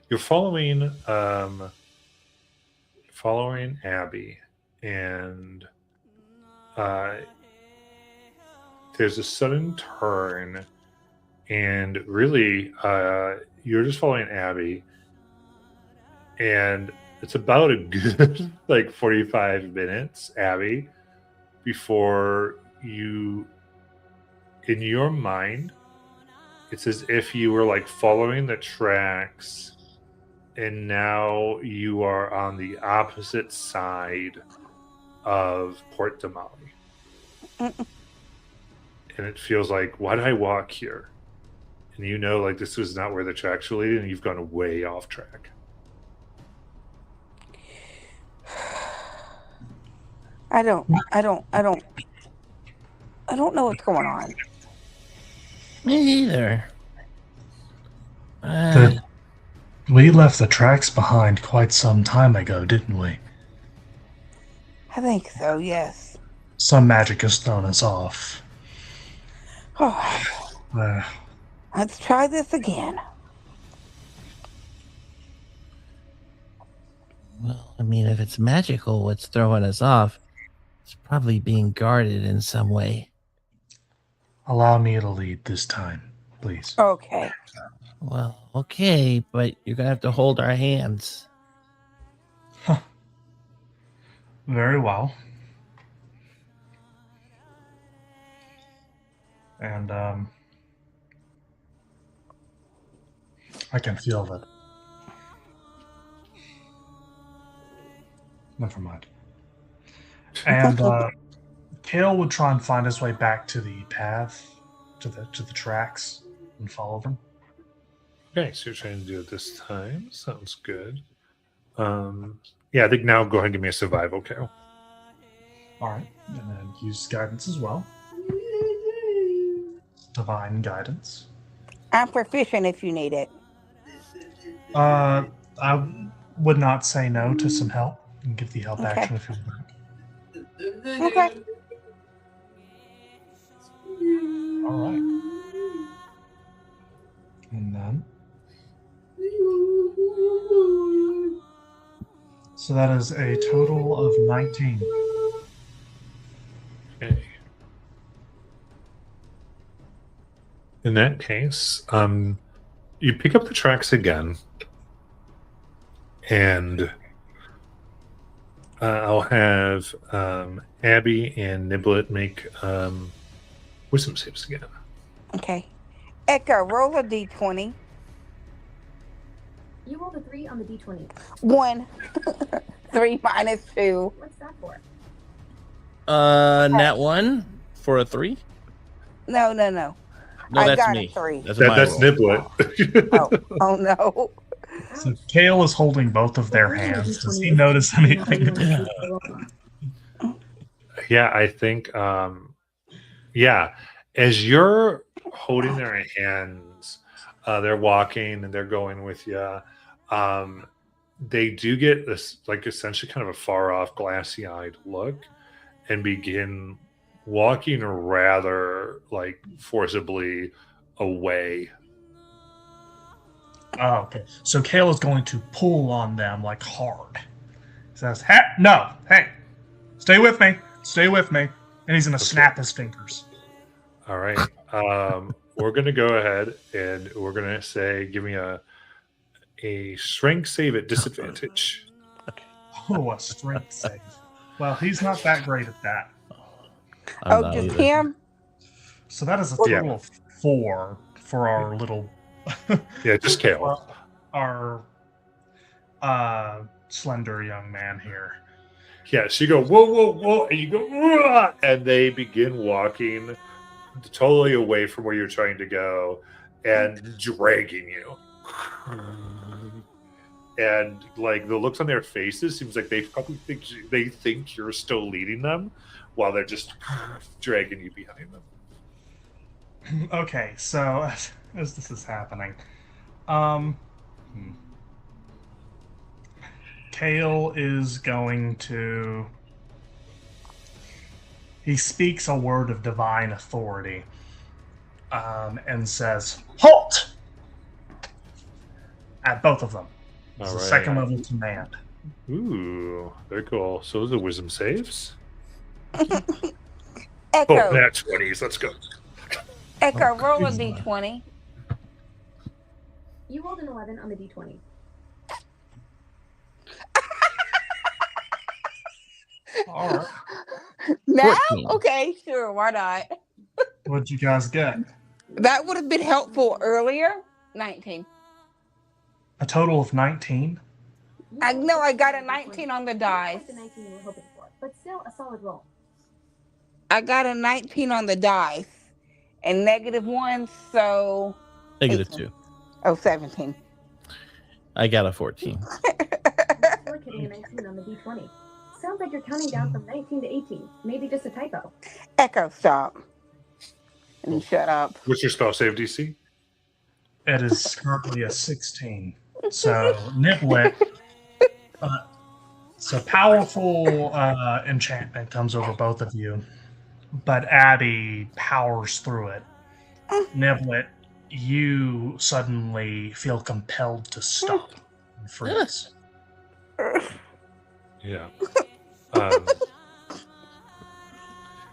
you're following Abby, and there's a sudden turn, and really you're just following Abby, and it's about a good 45 minutes, Abby, before you, in your mind, it's as if you were following the tracks, and now you are on the opposite side of Port Damali. And it feels like, why did I walk here? And this was not where the tracks were leading, and you've gone way off track. I don't know what's going on. Me either. We left the tracks behind quite some time ago, didn't we? I think so, yes. Some magic has thrown us off. Oh, Uh, let's try this again. Well, I mean, if it's magical, what's throwing us off? It's probably being guarded in some way. allow me to lead this time, please. Okay. Well, okay, but you're gonna have to hold our hands. Very well. And I can feel that. Never mind. And Kale would try and find his way back to the path, to the tracks, and follow them. Okay, so you're trying to do it this time. Sounds good. I think now go ahead and give me a survival, Carol. All right, and then use guidance as well. Divine guidance. I'm proficient if you need it. I would not say no to some help and give the help Okay. action if you want. Okay. All right. So that is a total of 19. Okay. In that case, you pick up the tracks again, and I'll have Abby and Niblet make wisdom saves again. Okay. Echo, roll a d20. You rolled a 3 on the d20. 1. 3 minus 2. What's that for? Nat 1 for a 3? No. No, I that's got me. a 3. That's my That's roll. Niblet. Oh no. So Kale is holding both of their hands. Does he notice anything? Yeah, I think as you're holding their hands, they're walking and they're going with you. They do get this, like, essentially kind of a far off, glassy eyed look and begin walking rather like forcibly away. Oh, okay. So Kale is going to pull on them like hard. He says, "Hey, no, hey, stay with me, and he's going to snap his fingers. All right. We're going to go ahead and we're going to say, give me a strength save at disadvantage. Oh, a strength save. Well, he's not that great at that. I'm Oh, not just either. him? So that is a Yeah. total of 4 for our little, Yeah, just Kale. our slender young man here. Yeah, so you go, whoa, whoa, whoa, and you go, "Wah!" And they begin walking totally away from where you're trying to go and dragging you. And like the looks on their faces seems like they probably think you're still leading them while they're just dragging you behind them. Okay, so as this is happening, Kale is going to. He speaks a word of divine authority, and says, "Halt!" At both of them. It's All a right. second level command. Ooh, very cool. So those are wisdom saves. Echo. Oh, nat 20s. Let's go. Echo, Oh, roll a please, d20. You rolled an 11 on the d20. All right. Now? 14. Okay, sure, why not? What'd you guys get? That would have been helpful earlier. 19. A total of 19. I know I got a 19 on the dice. Not the 19 you were hoping for, but still a solid roll. I got a 19 on the dice and -1, so Negative 18. 2. Oh, 17. I got a 14. You're getting a 19 on the d20. Sounds like you're counting down from 19 to 18. Maybe just a typo. Echo, stop. And shut up. What's your spell save DC? It is currently a 16. So Niblet, so powerful enchantment comes over both of you, but Abby powers through it. Niblet, you suddenly feel compelled to stop and freeze. Yeah.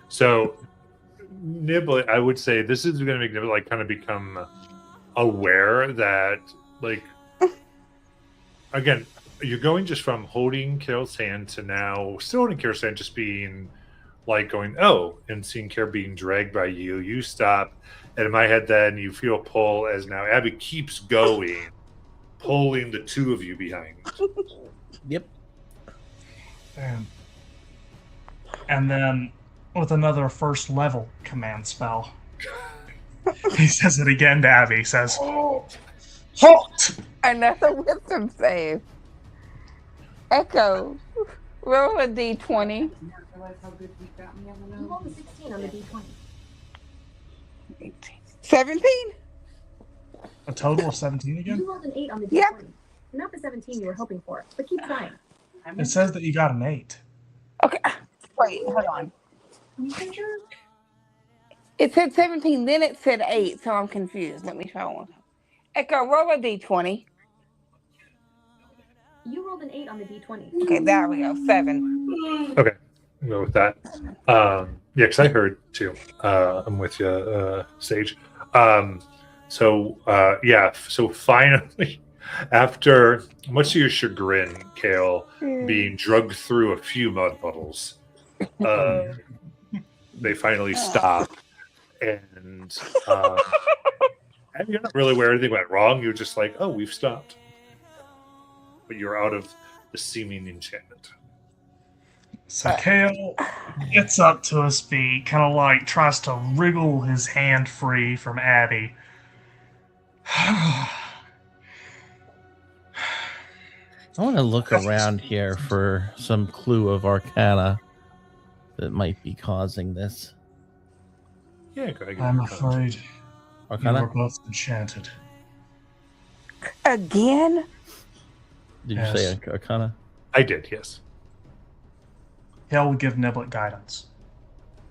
So Niblet, I would say this is going to make Niblet like kind of become aware that, like, again, you're going just from holding Carol's hand to now still holding Carol's hand, just being like going, oh, and seeing Carol being dragged by you. You stop, and in my head, then you feel a pull as now Abby keeps going, pulling the two of you behind. Yep. And then with another first level command spell, he says it again to Abby. He says, "Halt!" Another wisdom save. Echo, roll a d20. You rolled a 16 on the d20. 17? A total of 17 You again? rolled an 8 on the d20. Yep. Not the 17 you were hoping for, but keep trying. It says that you got an 8. Okay. Wait, hold on. It said 17, then it said 8, so I'm confused. Let me try one. Echo, roll a d20. You rolled an 8 on the d20. Okay, there we go. 7. Okay, I'll go with that. Yeah, because I heard too. I'm with you, Sage. So finally, after much to your chagrin, Kale, being drugged through a few mud puddles, they finally stop. And you're not really aware anything went wrong. You're just like, oh, we've stopped. But you're out of the seeming enchantment. So Kale gets up to his feet, kind of like tries to wriggle his hand free from Abby. I want to look around here for some clue of arcana that might be causing this. Yeah, go ahead. I'm afraid you Arcana? were both enchanted. Again? Did you Yes. say arcana? I did, yes. Kale will give Niblet guidance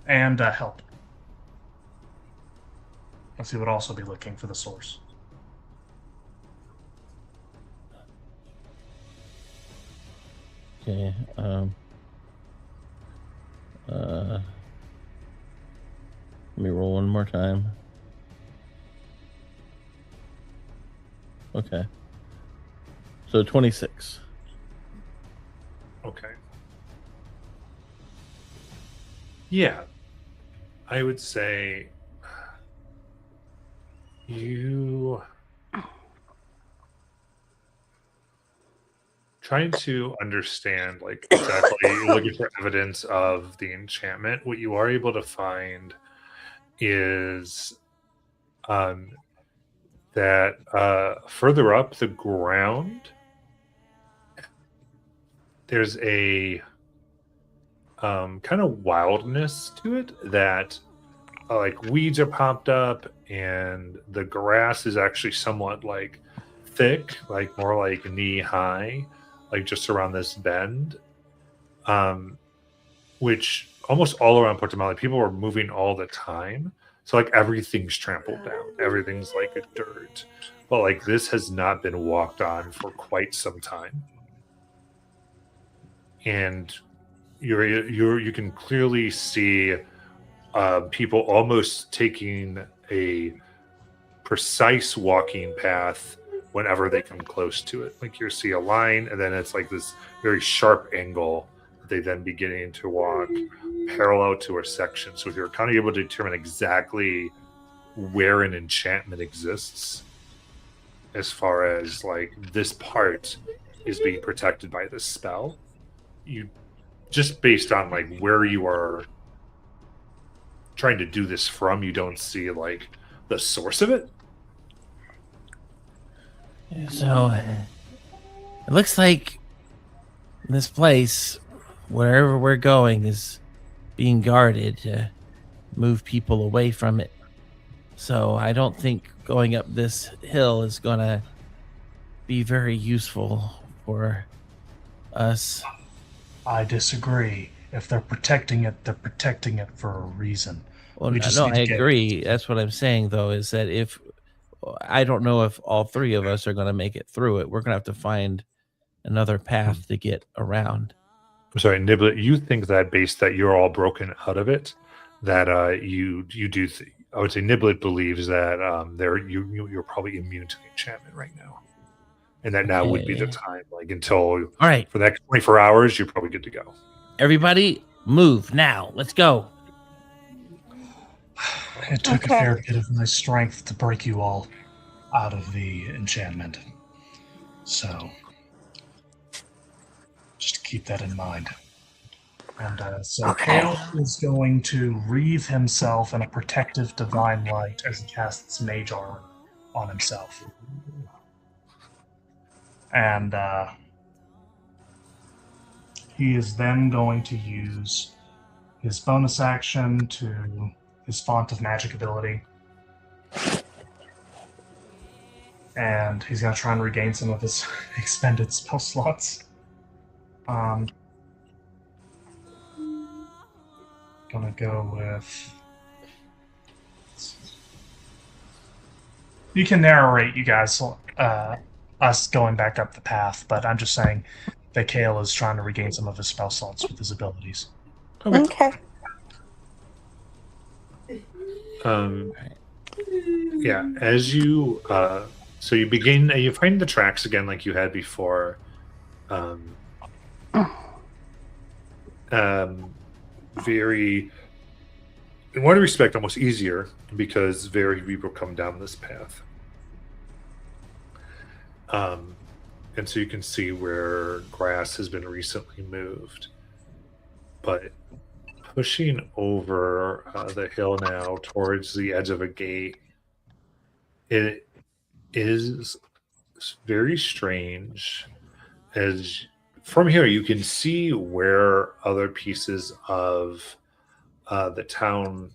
and help. As he would also be looking for the source. Okay. Let me roll one more time. Okay. So 26. Okay. Yeah. I would say you trying to understand like exactly looking for evidence of the enchantment. What you are able to find is that further up the ground there's a kind of wildness to it that like weeds are popped up and the grass is actually somewhat like thick, like more like knee high, like just around this bend, which almost all around Portamale people are moving all the time, so like everything's trampled down, everything's like a dirt, but like this has not been walked on for quite some time, and you can clearly see people almost taking a precise walking path whenever they come close to it. Like you see a line, and then it's like this very sharp angle that they then beginning to walk parallel to a section. So if you're kind of able to determine exactly where an enchantment exists, as far as like this part is being protected by this spell, you just based on like where you are trying to do this from, you don't see like the source of it. So, it looks like this place, wherever we're going, is being guarded to move people away from it. So, I don't think going up this hill is going to be very useful for us. I disagree. If they're protecting it for a reason. Well, We just no, need to I get- agree. That's what I'm saying, though, is that if I don't know if all three of us are going to make it through it, we're going to have to find another path to get around. I'm sorry, Niblet, you think that based that you're all broken out of it, that you do. I would say Niblet believes that you're probably immune to the enchantment right now, and that now would be the Okay. time. Like until All right, for the next 24 hours, you're probably good to go. everybody, move now. Let's go. It took Okay. a fair bit of my strength to break you all out of the enchantment. So, just keep that in mind. And so Okay. Kale is going to wreathe himself in a protective divine light as he casts mage armor on himself. And he is then going to use his bonus action to his Font of Magic ability. And he's going to try and regain some of his expended spell slots. Gonna go with... You can narrate, you guys, us going back up the path, but I'm just saying that Kale is trying to regain some of his spell slots with his abilities. Okay. Yeah, as you so you begin, you find the tracks again like you had before. Very, in one respect, almost easier because very few people come down this path. And so you can see where grass has been recently moved. But pushing over the hill now towards the edge of a gate, it is very strange. As from here, you can see where other pieces of the town,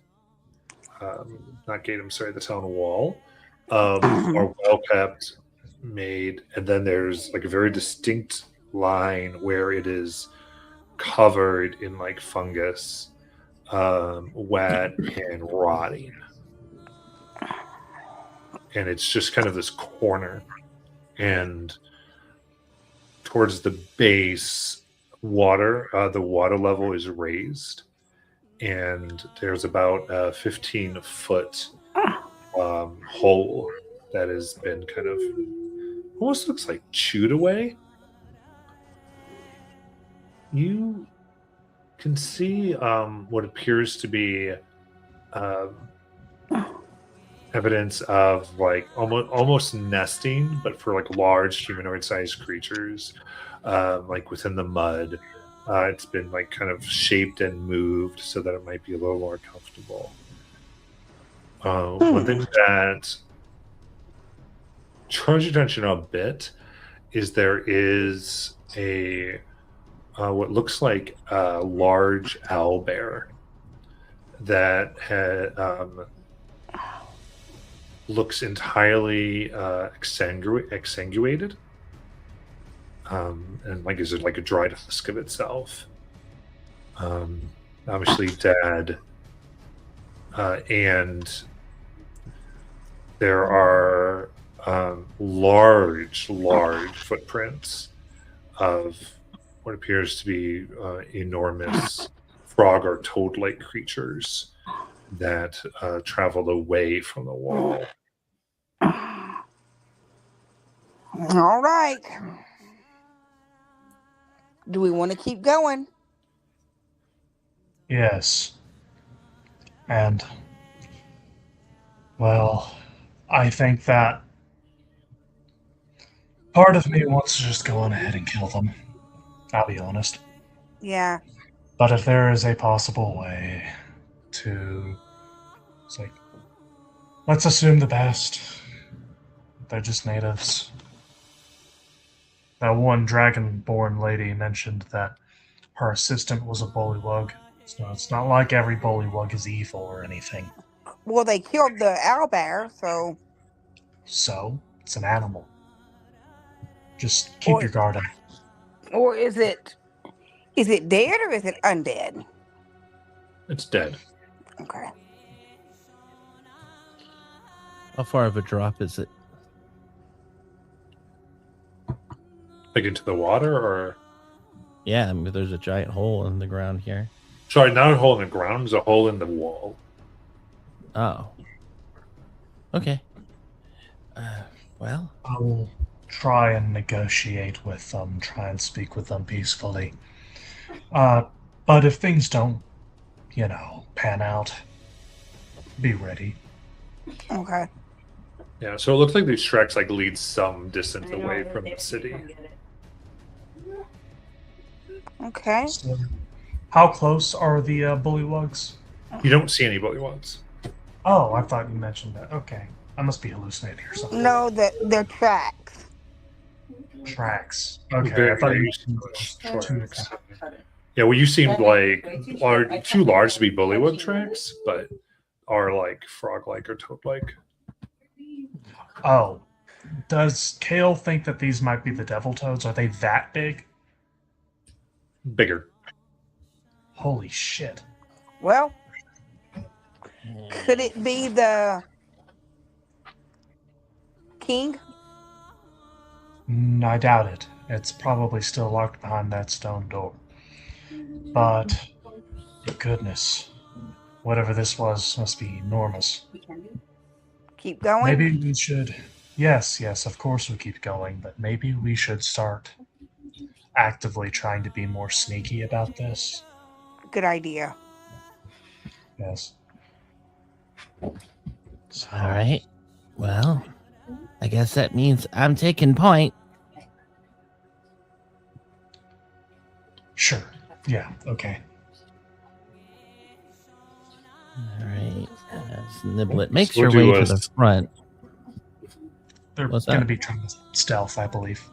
not gate, I'm sorry, the town wall, are well kept, made, and then there's like a very distinct line where it is covered in like fungus, wet and rotting, and it's just kind of this corner. And towards the base, the water level is raised, and there's about a 15-foot hole that has been kind of almost looks like chewed away. You can see what appears to be evidence of like almost nesting, but for like large humanoid-sized creatures, like within the mud. It's been like kind of shaped and moved so that it might be a little more comfortable. One thing that draws your attention a bit is there is a what looks like a large owlbear that looks entirely exsanguated, and like is it like a dried husk of itself, obviously dead, and there are large footprints of what appears to be enormous frog or toad-like creatures that traveled away from the wall. All right. Do we want to keep going? Yes. And, well, I think that part of me wants to just go on ahead and kill them. I'll be honest. Yeah. But if there is a possible way to... It's like, let's assume the best. They're just natives. That one dragonborn lady mentioned that her assistant was a bullywug. So it's not like every bullywug is evil or anything. Well, they killed the owlbear, so... So, it's an animal. Just keep your guard up. Or is it dead or is it undead? It's dead. Okay. How far of a drop is it? Like into the water, or Yeah, I mean, there's a giant hole in the ground here. sorry, not a hole in the ground, there's a hole in the wall. Oh. Okay. Well, I will try and negotiate with them, try and speak with them peacefully. But if things don't, pan out, be ready. Okay. Yeah, so it looks like these tracks like lead some distance away from the city. Okay. So, how close are the bullywugs? You don't see any bullywugs. Oh, I thought you mentioned that. Okay. I must be hallucinating or something. No, they're tracks. Tracks. Okay, Very, I thought very you small mentioned tracks. Yeah, well, you seemed like too large to be bullywug tracks, but are like frog-like or toad-like. Oh. Does Kale think that these might be the devil toads? Are they that big? Bigger. Holy shit. Well, could it be the king? I doubt it. It's probably still locked behind that stone door. But, goodness, whatever this was must be enormous. Keep going. Maybe we should. Yes, of course we keep going, but maybe we should start actively trying to be more sneaky about this. Good idea. Yes. So, All right. Well, I guess that means I'm taking point. Sure. Yeah, okay. All right. Niblet, makes We'll your do way a to the front. They're What's going to that? be trying to stealth, I believe.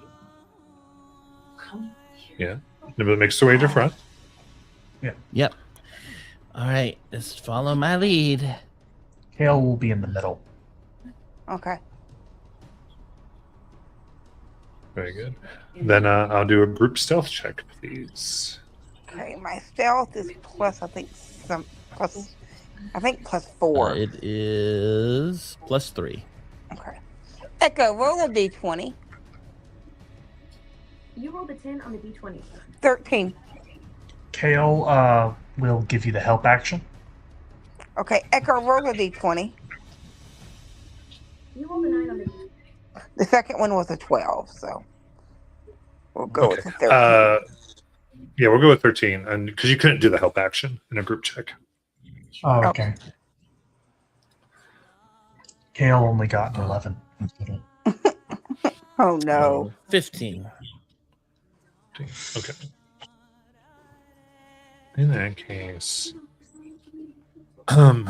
Yeah. Niblet makes their way to front. Yep. All right. Just follow my lead. Kale will be in the middle. Okay. Very good. Then I'll do a group stealth check, please. Okay. My stealth is plus, I think, plus 4. It is +3. Okay. Echo, roll a d20. You rolled a 10 on the d20. 13. Kale will give you the help action. Okay. Echo, roll a d20. You rolled a 9 on the d20. The second one was a 12, so we'll go with the 13. Yeah, we'll go with 13, and because you couldn't do the help action in a group check. Oh, okay. Kale only got an 11. Oh no. 15. Okay. In that case, I'll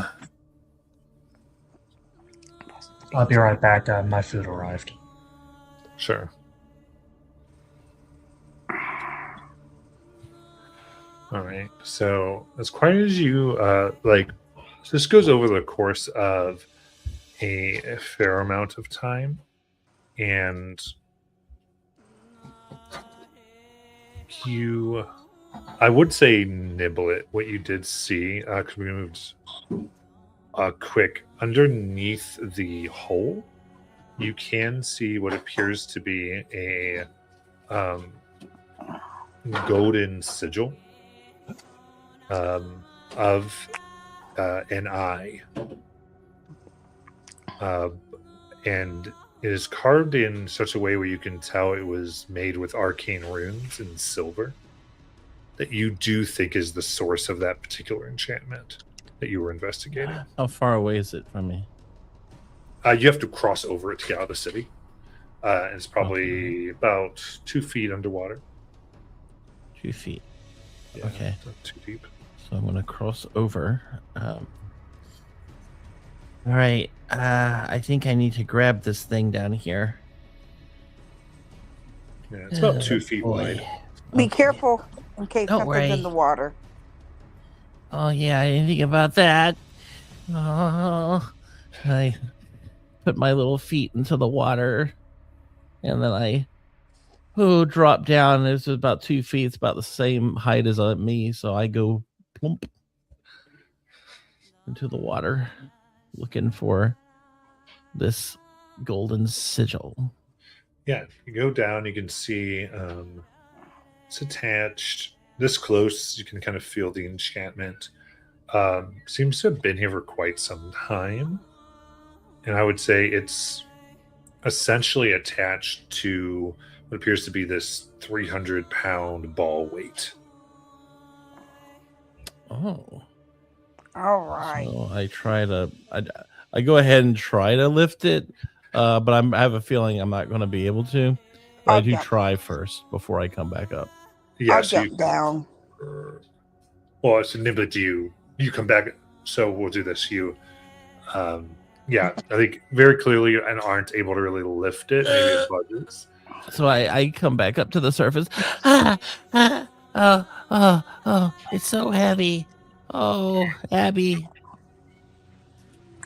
be right back. My food arrived. sure. All right. So, as quiet as you this goes over the course of a fair amount of time, and I would say nibble it. What you did see, because we moved quick underneath the hole, you can see what appears to be a golden sigil of an eye, and it is carved in such a way where you can tell it was made with arcane runes in silver, that you do think is the source of that particular enchantment that you were investigating. How far away is it from me? You have to cross over it to get out of the city. And it's probably about 2 feet underwater. 2 feet. Yeah, Okay. not too deep. So I'm going to cross over. All right. I think I need to grab this thing down here. Yeah, it's about 2 feet Boy. wide. Be Okay. careful in case Don't something's worry. in the water. Oh, yeah, I didn't think about that. Oh, I put my little feet into the water, and then I drop down. It's about 2 feet. It's about the same height as me. So I go plump into the water, looking for this golden sigil. Yeah, you go down, you can see it's attached. This close, you can kind of feel the enchantment. Seems to have been here for quite some time. And I would say it's essentially attached to what appears to be this 300-pound ball weight. Oh. All right. So I try to, I go ahead and try to lift it, but I have a feeling I'm not going to be able to. But I do Okay. try first before I come back up. Yeah, I'll so jump down. well, it's a niblet. You come back. So we'll do this. Yeah, I think very clearly and aren't able to really lift it. Maybe it budges. So I come back up to the surface. it's so heavy. Oh, Abby, you need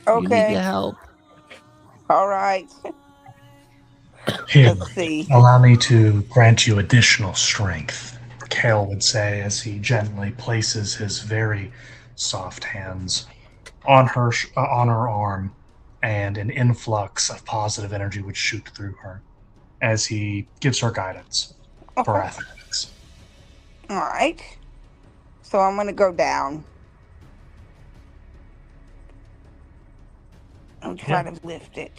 Okay. to help. All right. Here, Let's see. allow me to grant you additional strength, Kale would say as he gently places his very soft hands on her arm, and an influx of positive energy would shoot through her. as he gives her guidance for Okay. athletics. All right. So I'm gonna go down. I'm trying to lift it.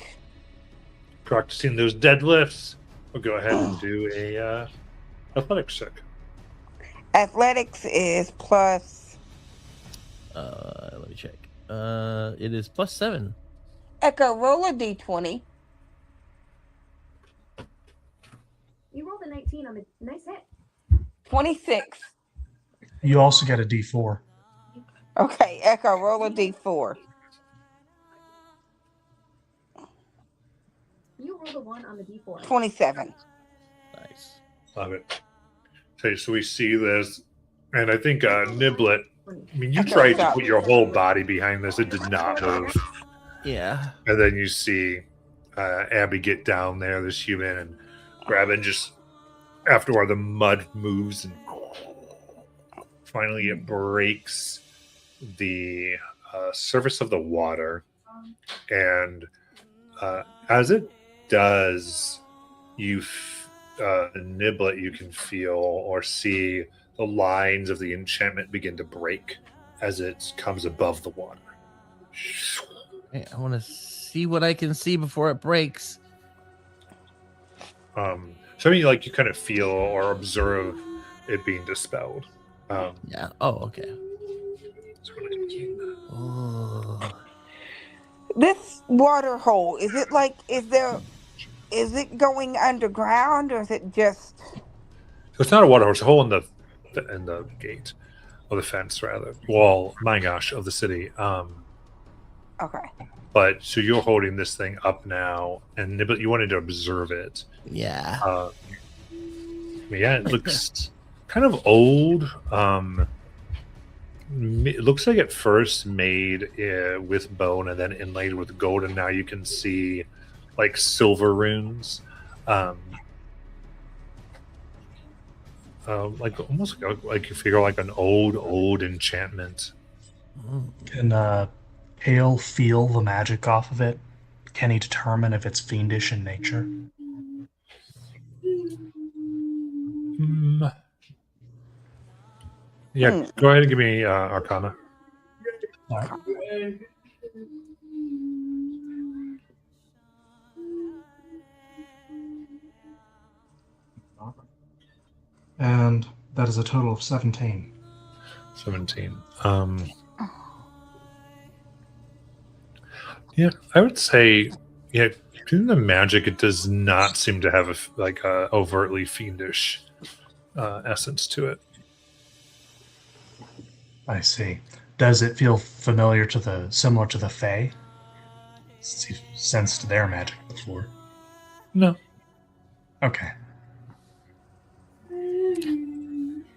Practicing those deadlifts. We'll go ahead and do a athletics check. Athletics is plus. Let me check. It is +7. Echo, roll a d20. You rolled a 19 on the nice hit. 26. You also get a D4. Okay, Echo, roll a d4. You rolled a 1 on the D4. 27. Nice. Love it. Okay, so we see this, and I think Niblet. I mean, you tried to put your whole body behind this; it did not move. Yeah. And then you see Abby get down there, this human, and grab it. And just afterward, the mud moves, and finally it breaks the surface of the water. And as it does, Niblet, you can feel or see the lines of the enchantment begin to break as it comes above the water. Hey, I want to see what I can see before it breaks. So I mean, like you kind of feel or observe it being dispelled. Yeah. Oh, okay. So what I'm doing. Oh. This water hole, is it going underground or is it just. So it's not a water hole; it's a hole in the gate, or the fence rather, wall. My gosh, of the city. Okay. But so you're holding this thing up now, and Niblet, you wanted to observe it. Yeah. Yeah, it looks kind of old. It looks like at first made with bone and then inlaid with gold, and now you can see like silver runes, like almost like you figure like an old enchantment. Can Hale feel the magic off of it? Can he determine if it's fiendish in nature? Yeah, go ahead and give me Arcana. All right. And that is a total of 17. 17. Yeah, I would say, yeah, in the magic, it does not seem to have a overtly fiendish essence to it. I see. Does it feel similar to the Fae? Since you've sensed their magic before. No. Okay.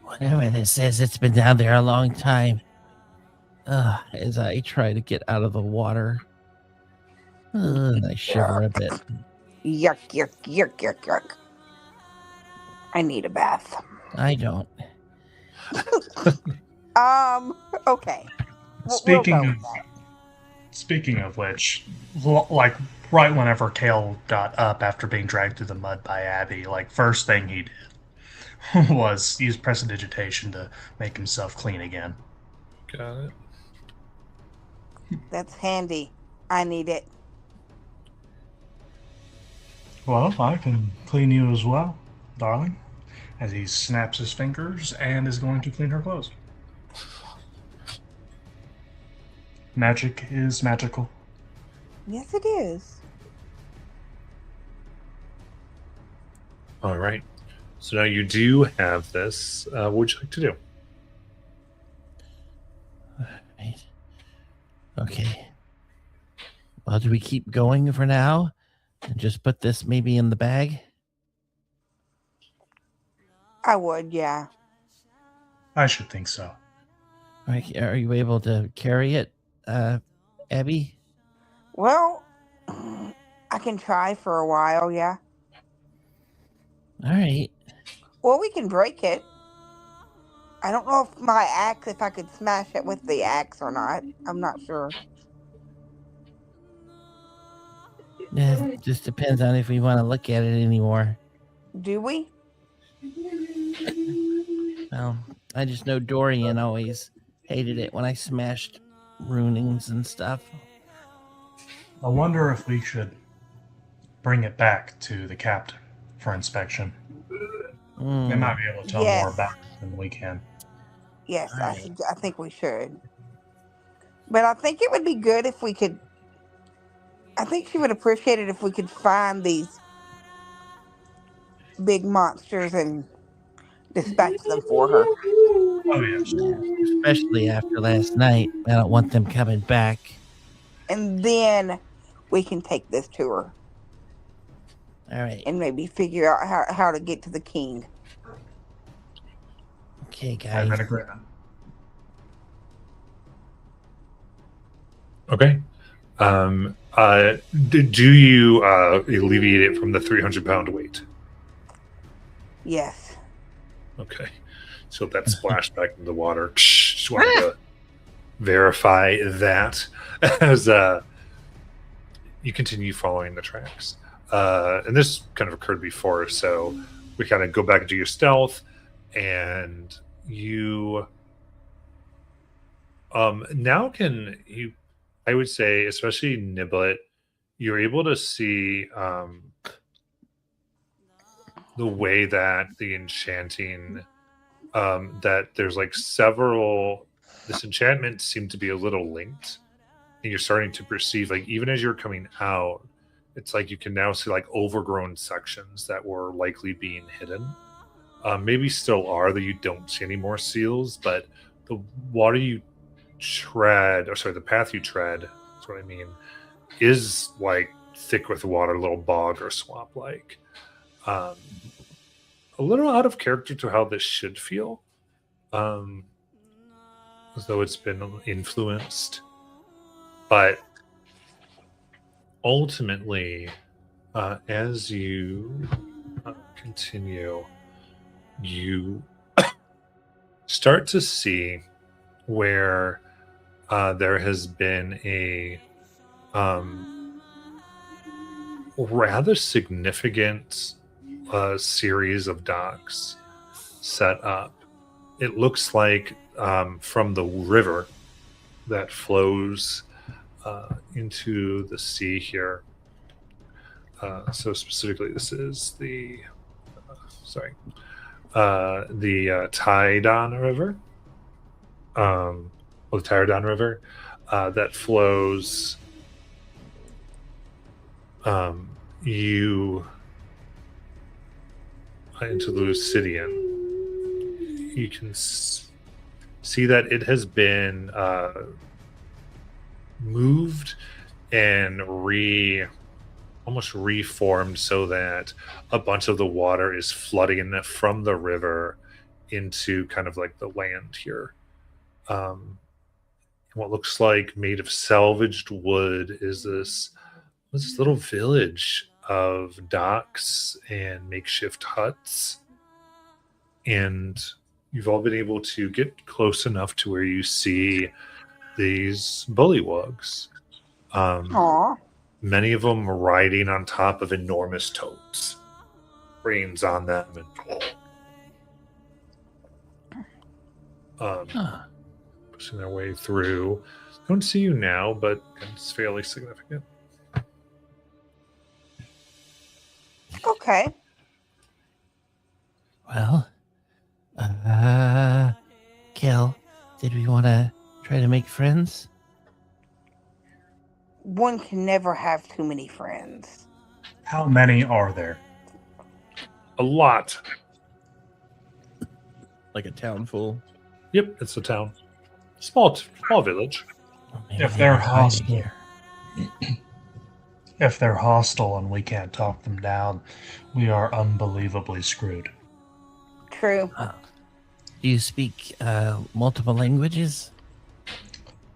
Whatever this is, it's been down there a long time. As I try to get out of the water. And I shiver a bit. Yuck, yuck, yuck, yuck, yuck. I need a bath. I don't. Okay. We'll go with that. Speaking of which, like right whenever Kale got up after being dragged through the mud by Abby, like first thing he did was use prestidigitation to make himself clean again. Got it. That's handy. I need it. Well, I can clean you as well, darling. As he snaps his fingers and is going to clean her clothes. Magic is magical. Yes, it is. All right. So now you do have this. What would you like to do? Right. Okay. Well, do we keep going for now? And just put this maybe in the bag? I would, yeah. I should think so. Are you able to carry it, Abby? Well, I can try for a while, yeah. All right. Or we can break it. I don't know if my axe, if I could smash it with the axe or not. I'm not sure. It just depends on if we want to look at it anymore. Do we? Well, I just know Dorian always hated it when I smashed runings and stuff. I wonder if we should bring it back to the captain for inspection. They might be able to tell more about it than we can. Yes, Alright. I think we should. But I think it would be good if we could. I think she would appreciate it if we could find these big monsters and dispatch them for her. Oh, yes. Especially after last night. I don't want them coming back. And then we can take this to her All right. and maybe figure out how to get to the king. Okay, I'm guys. in agreement. Okay. Do you alleviate it from the 300-pound weight? Yes. Okay. So that splashed back into the water. Just wanted to verify that as you continue following the tracks. And this kind of occurred before, so we kind of go back into your stealth, and you now I would say, especially Niblet, you're able to see the way that the enchanting that there's like several disenchantments seem to be a little linked, and you're starting to perceive, like, even as you're coming out, it's like you can now see like overgrown sections that were likely being hidden, maybe still are, that you don't see any more seals, but the water you tread, or sorry, the path you tread, that's what I mean, is like thick with water, a little bog or swamp like. A little out of character to how this should feel, as though it's been influenced, but ultimately, as you continue, you start to see where there has been a rather significant series of docks set up. It looks like from the river that flows into the sea here. So specifically, this is the Tydon River. The Tydon River that flows you into the Lucidian. You can see that it has been moved and almost reformed, so that a bunch of the water is flooding from the river into kind of like the land here. What looks like made of salvaged wood is this little village of docks and makeshift huts, and you've all been able to get close enough to where you see these bullywugs. Aw. Many of them riding on top of enormous toads, reins on them, and pushing their way through. Don't see you now, but it's fairly significant. Okay. Well, Kel, did we want to try to make friends? One can never have too many friends. How many are there? A lot. Like a town full. Yep, it's a town. Small village. Well, maybe If they they're were hiding hostile. here. If they're hostile and we can't talk them down, we are unbelievably screwed. True. Do you speak multiple languages?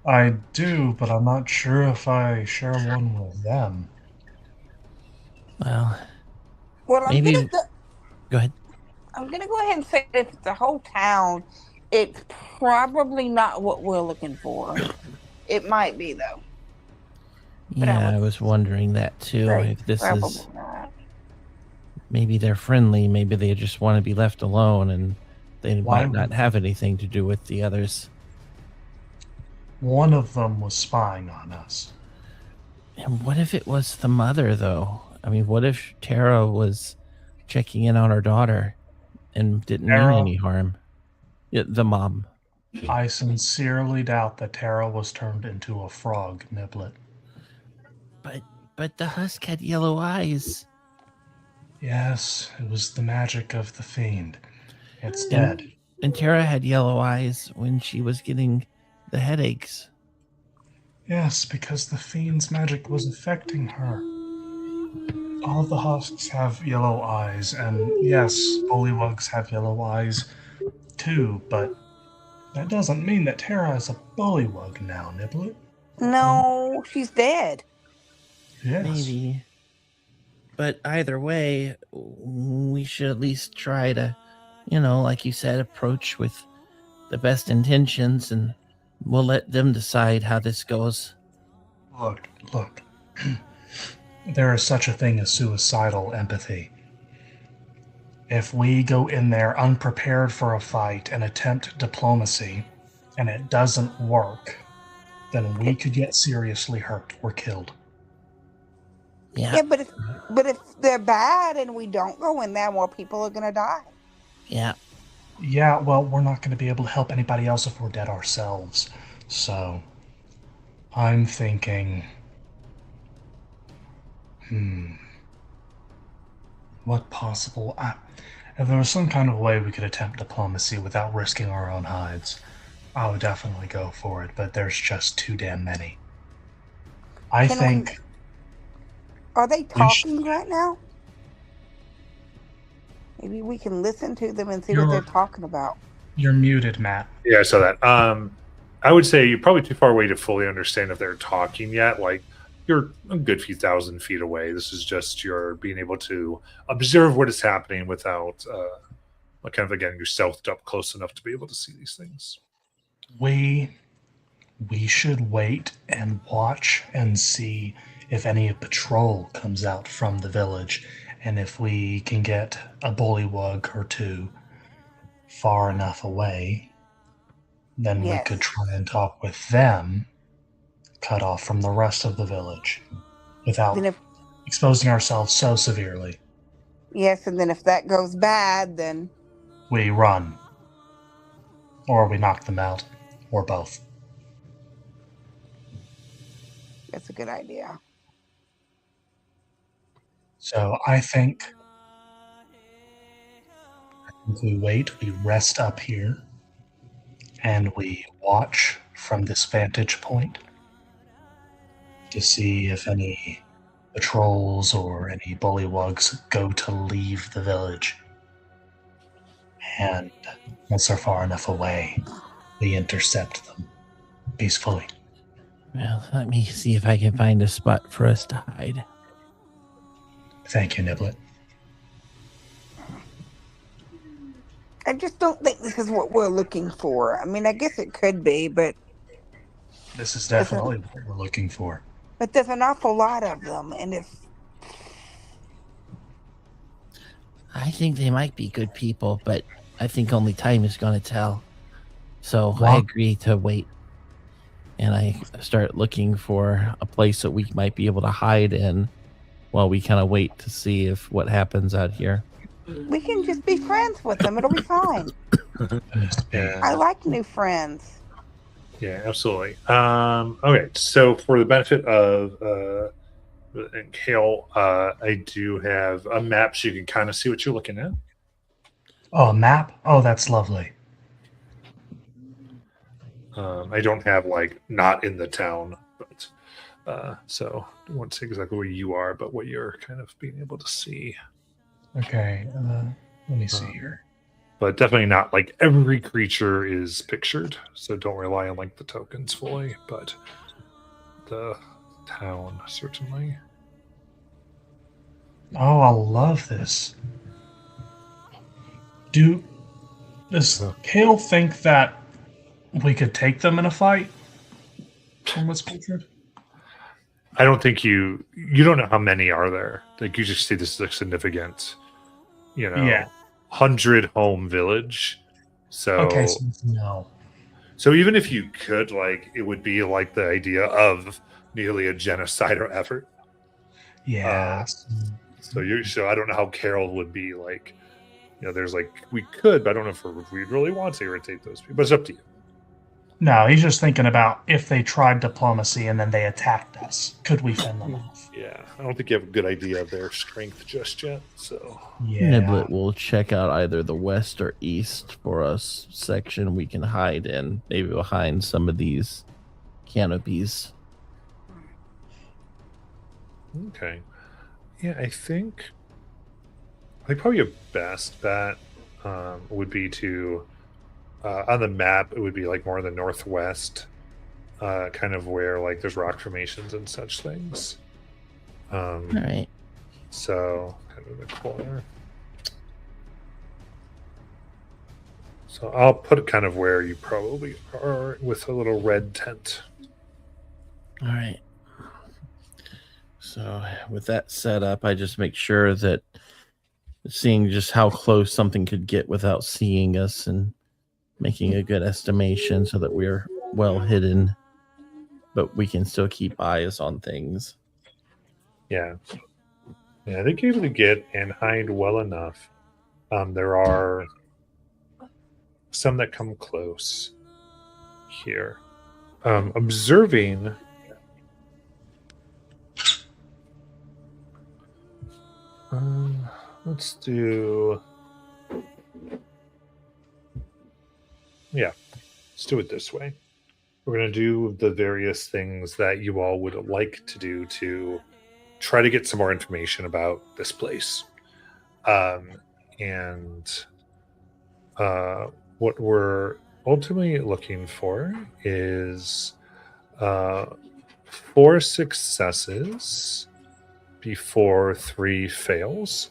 I do, but I'm not sure if I share one with them. Well, Well, maybe. Go ahead. I'm gonna go ahead and say that if it's a whole town, it's probably not what we're looking for. It might be though. But Yeah, I was wondering that too. Right, If this probably is not. maybe they're friendly, maybe they just want to be left alone, and they Why might not would have anything to do with the others. one of them was spying on us? And what if it was the mother, though? I mean, what if Tara was checking in on her daughter and didn't mean Tara? any harm? Yeah, the mom. I sincerely doubt that Tara was turned into a frog, Niblet. But the husk had yellow eyes. Yes, it was the magic of the fiend. It's And- dead. And Tara had yellow eyes when she was getting the headaches. Yes, because the fiend's magic was affecting her. All the husks have yellow eyes, and yes, bullywugs have yellow eyes too, but that doesn't mean that Tara is a bullywug now, Niblet. No, she's dead. Yes. Maybe. But either way, we should at least try to, like you said, approach with the best intentions, and we'll let them decide how this goes. Look. There is such a thing as suicidal empathy. If we go in there unprepared for a fight and attempt diplomacy, and it doesn't work, then we could get seriously hurt or killed. Yeah. Yeah, but if they're bad and we don't go in there, more people are gonna die. Yeah. Yeah, well, we're not going to be able to help anybody else if we're dead ourselves. So, I'm thinking, what possible? If there was some kind of way we could attempt diplomacy without risking our own hides, I would definitely go for it, but there's just too damn many. I Can think Are they talking right now? Maybe we can listen to them and see what they're talking about. you're muted, Matt. Yeah, I saw that. I would say you're probably too far away to fully understand if they're talking yet. Like, you're a good few thousand feet away. This is just your being able to observe what is happening without, you're stealthed up close enough to be able to see these things. We should wait and watch and see if any patrol comes out from the village, and if we can get a bullywug or two far enough away, then we Yes. could try and talk with them, cut off from the rest of the village, without Then if exposing ourselves so severely. yes, and then if that goes bad, then We run. Or we knock them out, or both. that's a good idea. So I think we wait, we rest up here, and we watch from this vantage point to see if any patrols or any bullywugs go to leave the village. And once they're far enough away, we intercept them peacefully. Well, let me see if I can find a spot for us to hide. Thank you, Niblet. I just don't think this is what we're looking for. I mean, I guess it could be, but This is definitely what we're looking for. there's an awful lot of them, and if I think they might be good people, but I think only time is going to tell. So I Well- agree to wait. And I start looking for a place that we might be able to hide in while we kind of wait to see if what happens out here. we can just be friends with them, it'll be fine. I like new friends. Yeah, absolutely. Okay, so for the benefit of and Kale, I do have a map so you can kind of see what you're looking at. Oh, a map? Oh, that's lovely. I don't have not in the town, but so I won't say exactly where you are, but what you're kind of being able to see. Okay, let me see here. But definitely not every creature is pictured, so don't rely on the tokens fully, but the town certainly. Oh, I love this. Does Kale think that we could take them in a fight from what's pictured? I don't think you don't know how many are there. Like you just see this is a significant, Yeah. 100 home village. So Okay, so no. So even if you could, like, it would be like the idea of nearly a genocidal effort. Yeah. So I don't know how Carol would be like. There's like we could, but I don't know if we'd really want to irritate those people. But it's up to you. No, he's just thinking about if they tried diplomacy and then they attacked us, could we fend them off? Yeah, I don't think you have a good idea of their strength just yet. So Yeah. Niblet will check out either the west or east for us section we can hide in, maybe behind some of these canopies. okay, yeah, I think probably your best bet would be to on the map. It would be like more in the northwest, kind of where like there's rock formations and such things. All right. So kind of in the corner. So I'll put it kind of where you probably are with a little red tent. All right. So with that set up, I just make sure that seeing just how close something could get without seeing us and making a good estimation so that we're well hidden, but we can still keep eyes on things. Yeah. I think you're able to get and hide well enough. There are some that come close here. Observing let's do let's do it this way. We're going to do the various things that you all would like to do to try to get some more information about this place. What we're ultimately looking for is 4 successes before 3 fails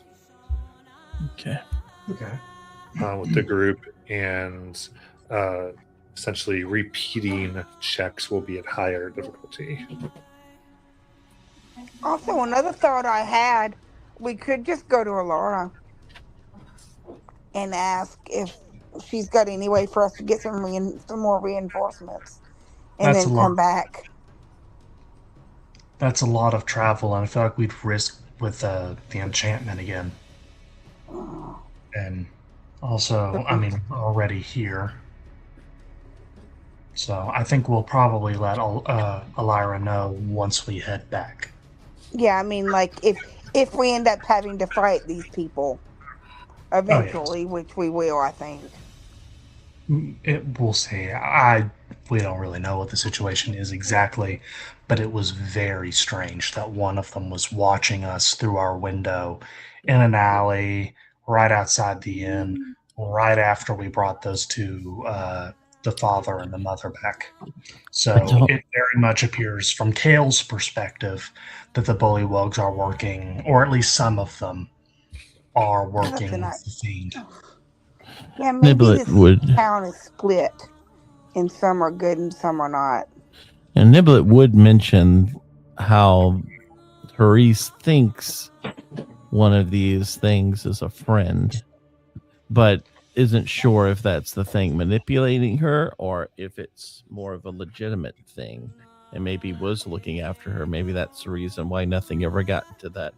Okay. Okay. with the group, and essentially repeating checks will be at higher difficulty. Also, another thought I had, we could just go to Alara and ask if she's got any way for us to get some more reinforcements, and That's then a lot. come back. That's a lot of travel, and I feel like we'd risk with the enchantment again. And also, I mean, we're already here. So I think we'll probably let Elira know once we head back. Yeah, I mean, like if we end up having to fight these people eventually, which we will, I think. We'll see. We don't really know what the situation is exactly, but it was very strange that one of them was watching us through our window in an alley right outside the inn, right after we brought those two, the father and the mother, back. So it very much appears from Kale's perspective that the bullywugs are working, or at least some of them are working with the fiend. Yeah, maybe Niblet this would. town is split, and some are good and some are not. And Niblet would mention how Therese thinks one of these things is a friend, but isn't sure if that's the thing manipulating her or if it's more of a legitimate thing and maybe was looking after her. Maybe that's the reason why nothing ever got into that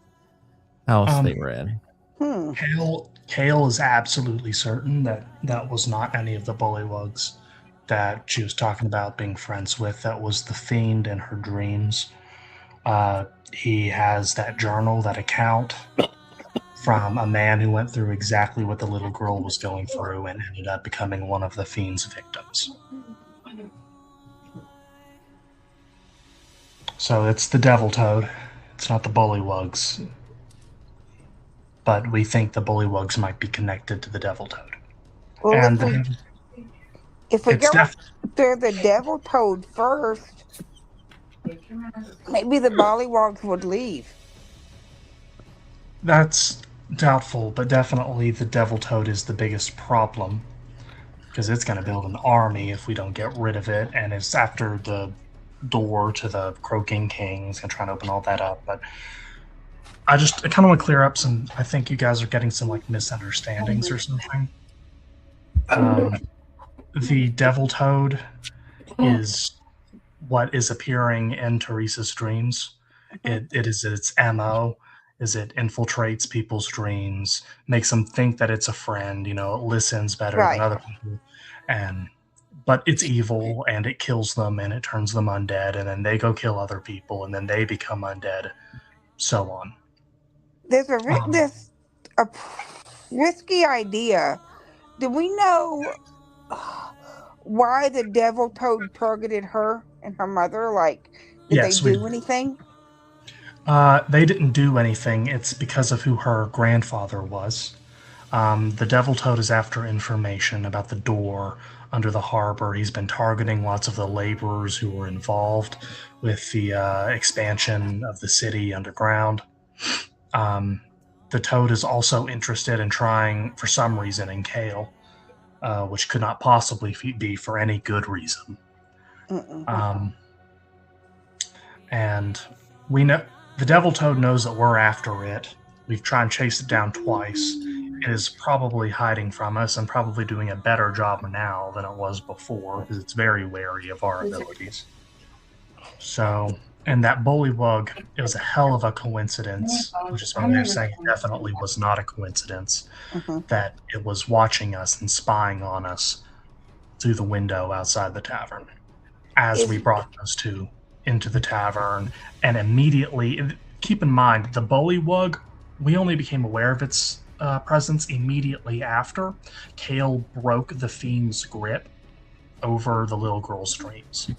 house they were in. Kale is absolutely certain that that was not any of the bullywugs that she was talking about being friends with. That was the fiend in her dreams. He has that journal, that account from a man who went through exactly what the little girl was going through and ended up becoming one of the fiend's victims. So it's the Devil Toad. It's not the bullywugs. But we think the bullywugs might be connected to the Devil Toad. Well, And if we it's go after the Devil Toad first, maybe the Bollywogs would leave. That's doubtful, but definitely the Devil Toad is the biggest problem because it's going to build an army if we don't get rid of it, and it's after the door to the Croaking Kings and trying to open all that up. But I kind of want to clear up some. I think you guys are getting some like misunderstandings or something. The Devil Toad is what is appearing in Teresa's dreams. It is its MO. Is it infiltrates people's dreams, makes them think that it's a friend. You know, it listens better Right. than other people, but it's evil and it kills them and it turns them undead, and then they go kill other people and then they become undead, so on. There's a risky idea. Do we know why the Devil Toad targeted her and her mother? Like, did Yes, they we do anything? They didn't do anything. It's because of who her grandfather was. The Devil Toad is after information about the door under the harbor. He's been targeting lots of the laborers who were involved with the expansion of the city underground. The Toad is also interested in trying, for some reason, in Kale, which could not possibly be for any good reason. And we know the Devil Toad knows that we're after it. We've tried and chased it down twice. It is probably hiding from us and probably doing a better job now than it was before because it's very wary of our abilities. So, and that bullywug, it was a hell of a coincidence, which is my way of saying it definitely was not a coincidence, that it was watching us and spying on us through the window outside the tavern as we brought those two into the tavern. And immediately, keep in mind, the bullywug, we only became aware of its presence immediately after Kale broke the fiend's grip over the little girl's dreams.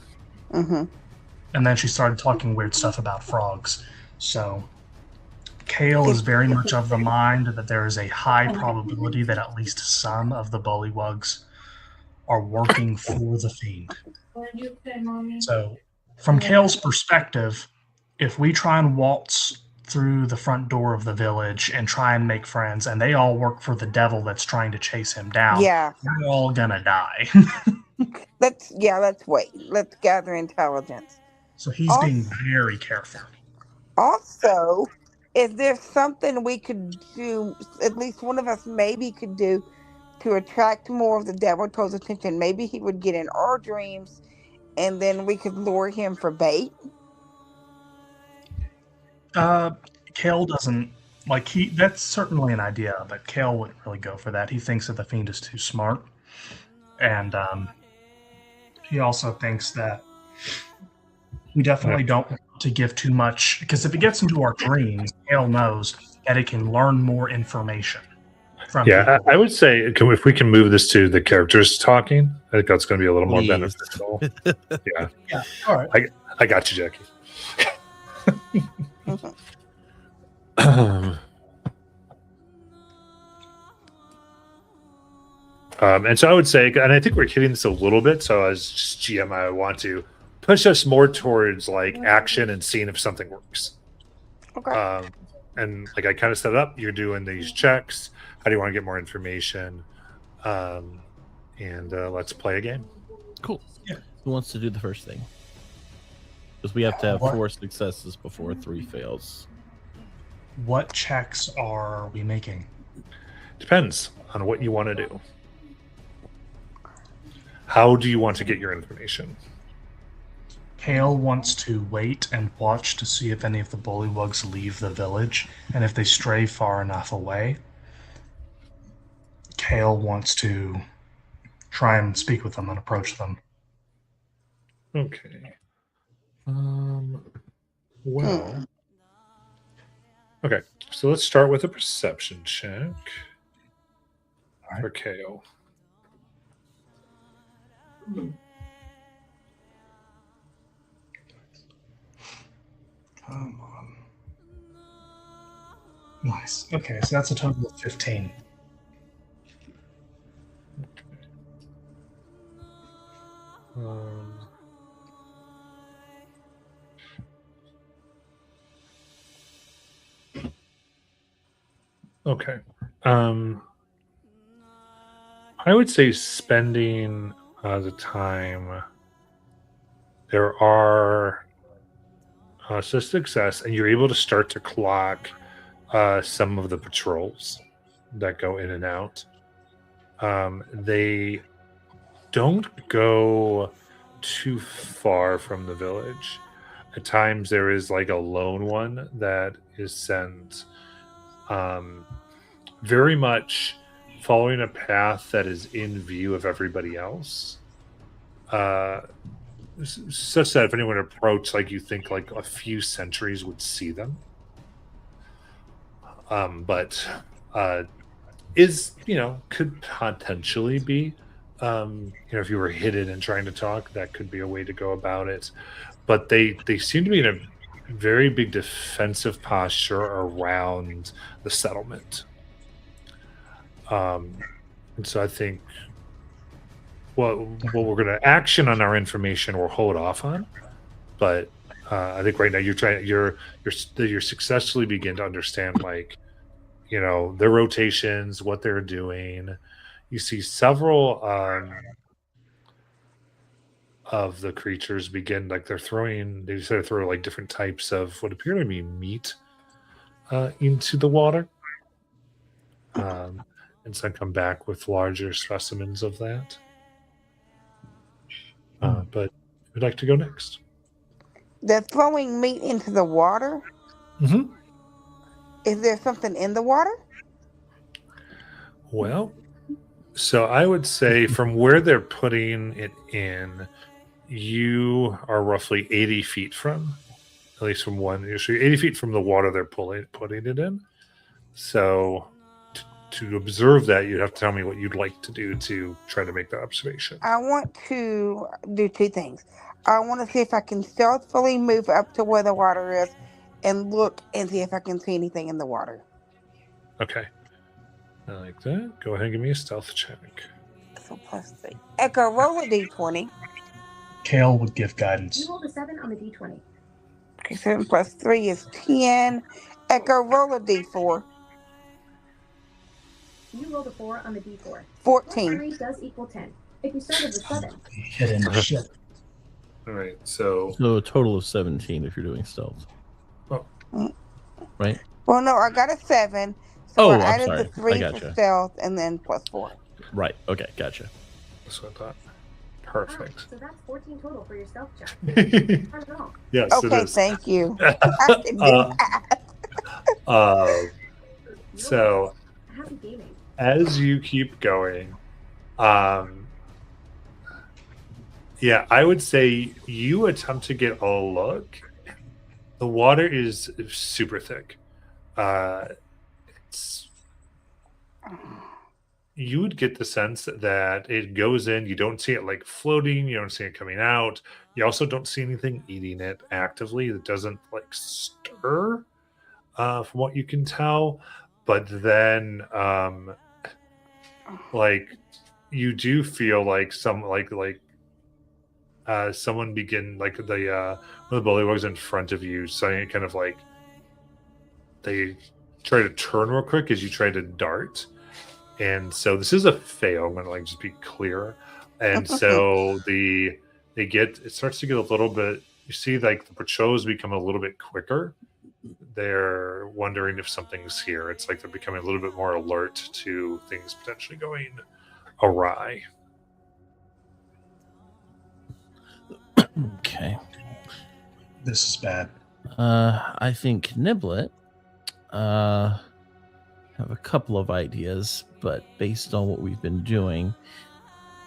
And then she started talking weird stuff about frogs. So Kale is very much of the mind that there is a high probability that at least some of the bullywugs are working for the fiend. So from Kale's perspective, if we try and waltz through the front door of the village and try and make friends, and they all work for the devil that's trying to chase him down, we're all gonna die. Let's wait. Let's gather intelligence. So he's being very careful. Also, is there something we could do, at least one of us maybe could do, to attract more of the Devil Toad's attention? Maybe he would get in our dreams and then we could lure him for bait? Kale doesn't that's certainly an idea, but Kale wouldn't really go for that. He thinks that the fiend is too smart, and he also thinks that we definitely don't want to give too much, because if it gets into our dreams, Kale knows that it can learn more information from people. I would say if we can move this to the characters talking, I think that's going to be a little more beneficial. Yeah. All right. I got you, Jackie. And so I would say, and I think we're hitting this a little bit, so as just GM, I want to push us more towards like action and seeing if something works. Okay. And like I kind of set it up, you're doing these checks. How do you want to get more information? And let's play a game. Cool. Yeah. Who wants to do the first thing? Because we have to have 4 successes before 3 fails. What checks are we making? Depends on what you want to do. How do you want to get your information? Kale wants to wait and watch to see if any of the bullywugs leave the village, and if they stray far enough away, Kale wants to try and speak with them and approach them. Okay. Well. Okay, so let's start with a perception check for Kale. Come on. Nice. Okay, so that's a total of 15. Okay. I would say spending the time there are so success, and you're able to start to clock some of the patrols that go in and out. They don't go too far from the village. At times, there is like a lone one that is sent, very much following a path that is in view of everybody else. Such that if anyone approached, like you think like a few sentries would see them. But is, could potentially be, if you were hidden and trying to talk, that could be a way to go about it. But they seem to be in a very big defensive posture around the settlement. And so I think what we're going to action on our information, we'll hold off on. But I think right now you're successfully begin to understand, like, their rotations, what they're doing. You see several of the creatures begin, like, they sort of throw like different types of what appear to be meat into the water. And some come back with larger specimens of that. But who'd like to go next? They're throwing meat into the water. Mm-hmm. Is there something in the water? Well, so I would say from where they're putting it in, you are roughly 80 feet from, at least from one. You're 80 feet from the water they're putting it in. So to observe that, you'd have to tell me what you'd like to do to try to make that observation. I want to do two things. I want to see if I can stealthily move up to where the water is and look and see if I can see anything in the water. Okay. I like that. Go ahead and give me a stealth check. So +3. Echo, roll a d20. Kale would give guidance. You rolled a 7 on the d20. Okay, 7 + 3 is 10. Echo, roll a d4. You rolled a 4 on the d4. 14. 3 does equal 10. If you started with 7, Hidden shit. All right. So So a total of 17 if you're doing stealth. Oh. Right? Well, no, I got a 7. Oh, I I'm added sorry. the 3 I for gotcha. stealth and then +4. Right. Okay. Gotcha. that's what I thought. Perfect. so that's 14 total for your stealth check. Yes, Not at all. it Okay, is. thank you. I can do that. So Happy gaming. as you keep going, yeah, I would say you attempt to get a look. The water is super thick. You would get the sense that it goes in. You don't see it like floating. You don't see it coming out. You also don't see anything eating it actively. It doesn't like stir, from what you can tell. But then, like, you do feel like someone begin, like, the one of the bullywugs in front of you, saying kind of like they try to turn real quick as you try to dart. And so this is a fail. I'm gonna just be clear. And so it starts to get a little bit, you see, like, the patrols become a little bit quicker. They're wondering if something's here. It's like they're becoming a little bit more alert to things potentially going awry. Okay. This is bad. I think Niblet have a couple of ideas, but based on what we've been doing,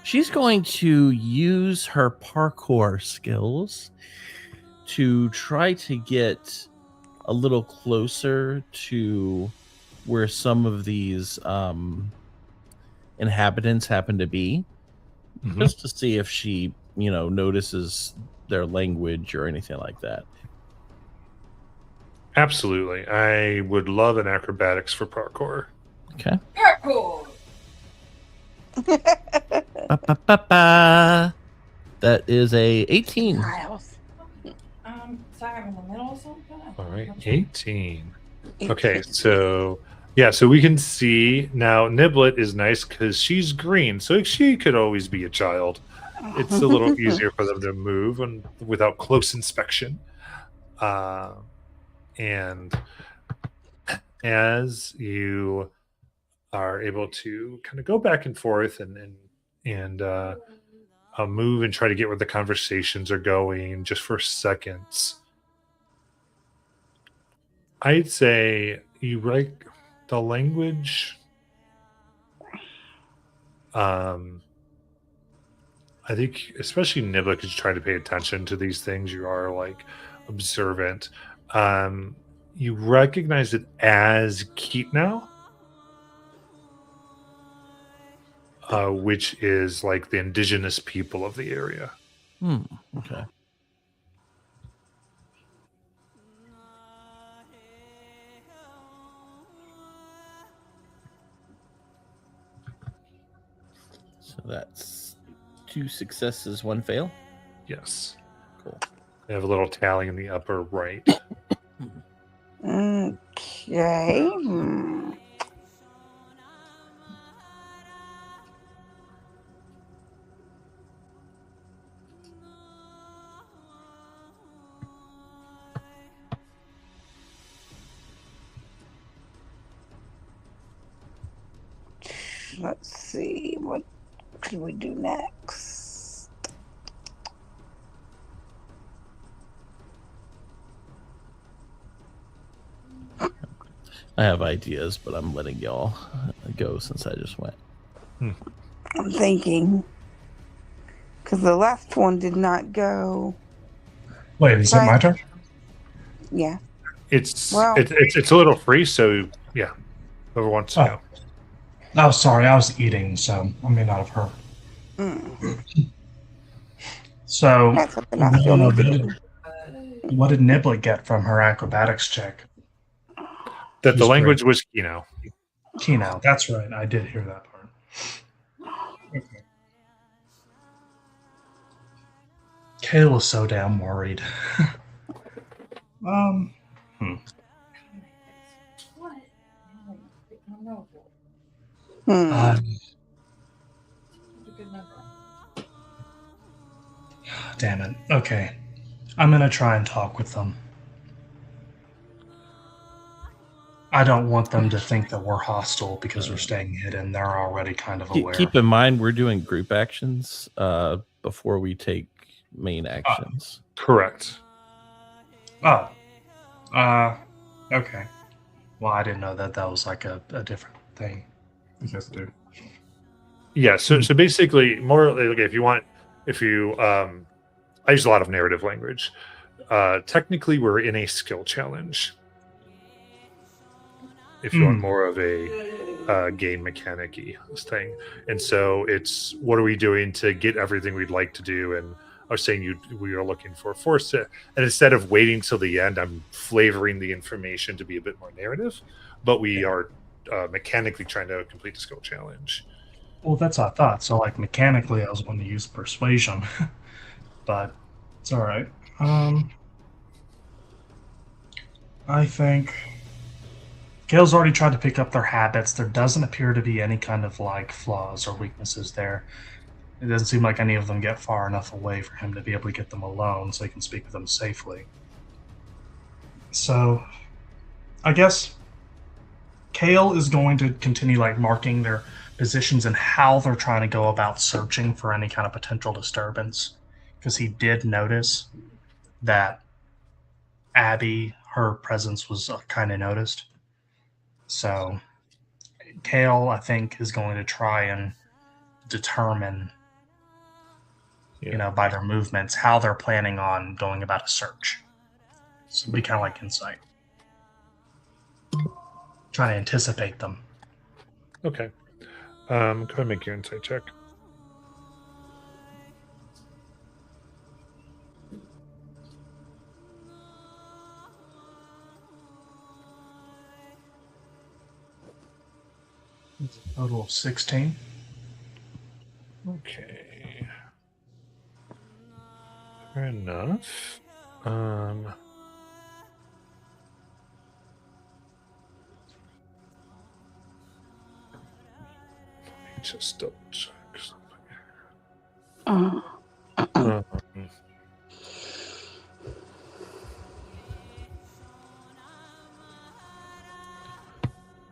she's going to use her parkour skills to try to get a little closer to where some of these inhabitants happen to be, just to see if she, notices their language or anything like that. Absolutely. I would love an acrobatics for parkour. Okay. Parkour. Ba-ba-ba-ba. That is a 18. Miles. Sorry, I'm in the middle of something. All right, 18. Okay, so we can see now Niblet is nice because she's green, so she could always be a child. it's a little easier for them to move and without close inspection. And as you are able to kind of go back and forth and move and try to get where the conversations are going just for seconds, I'd say you write the language. I think especially Nibla, because you try to pay attention to these things, you are like observant. You recognize it as Keat now, which is like the indigenous people of the area. Okay. So that's 2 successes, 1 fail. Yes. Cool. They have a little tally in the upper right. Okay. Let's see. What can we do next? I have ideas, but I'm letting y'all go since I just went. I'm thinking. Because the last one did not go. Wait, is it my turn? Yeah. It's Well- it's a little free, so yeah. Whoever wants to Oh. go. Oh, sorry, I was eating, so I may not have heard. So, That's something I still need to do. what did Niblet get from her acrobatics check? That the She's language was Kino. Kino, that's right. I did hear that part. Okay. Kale is so damn worried. What? No. Um, Good number. damn it. Okay. I'm gonna try and talk with them. I don't want them to think that we're hostile because we're staying hidden. They're already kind of aware. Keep in mind, we're doing group actions before we take main actions. Correct. Oh. Okay. Well, I didn't know that was like a different thing. You guys do. Yeah, so basically more like if you I use a lot of narrative language. Technically we're in a skill challenge. If you want more of a game mechanic-y thing. And so it's what are we doing to get everything we'd like to do? And I was saying we are looking for force and instead of waiting till the end, I'm flavoring the information to be a bit more narrative, but we are mechanically trying to complete the skill challenge. Well, that's what I thought. So, like, mechanically, I was going to use persuasion, but it's all right. I think Gail's already tried to pick up their habits. There doesn't appear to be any kind of like flaws or weaknesses there. It doesn't seem like any of them get far enough away for him to be able to get them alone so he can speak with them safely. So, I guess Kale is going to continue like marking their positions and how they're trying to go about searching for any kind of potential disturbance, because he did notice that Abby, her presence was kind of noticed. So Kale, I think, is going to try and determine, by their movements, how they're planning on going about a search. So it'll be kind of like insight. Trying to anticipate them. Okay. Go ahead and make your insight check. Total of 16. Okay. Fair enough. Let me just double check something here. Mm. Um,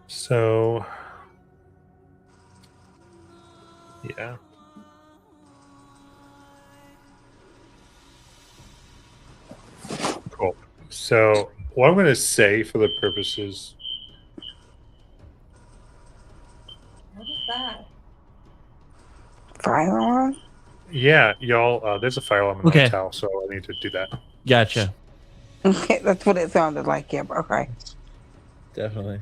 so, yeah. Cool. So, what I'm going to say for the purposes, What is that? Fire alarm? yeah, y'all, there's a fire alarm in the Okay. hotel, so I need to do that. Gotcha. Okay, that's what it sounded like. Yeah, but okay. Definitely.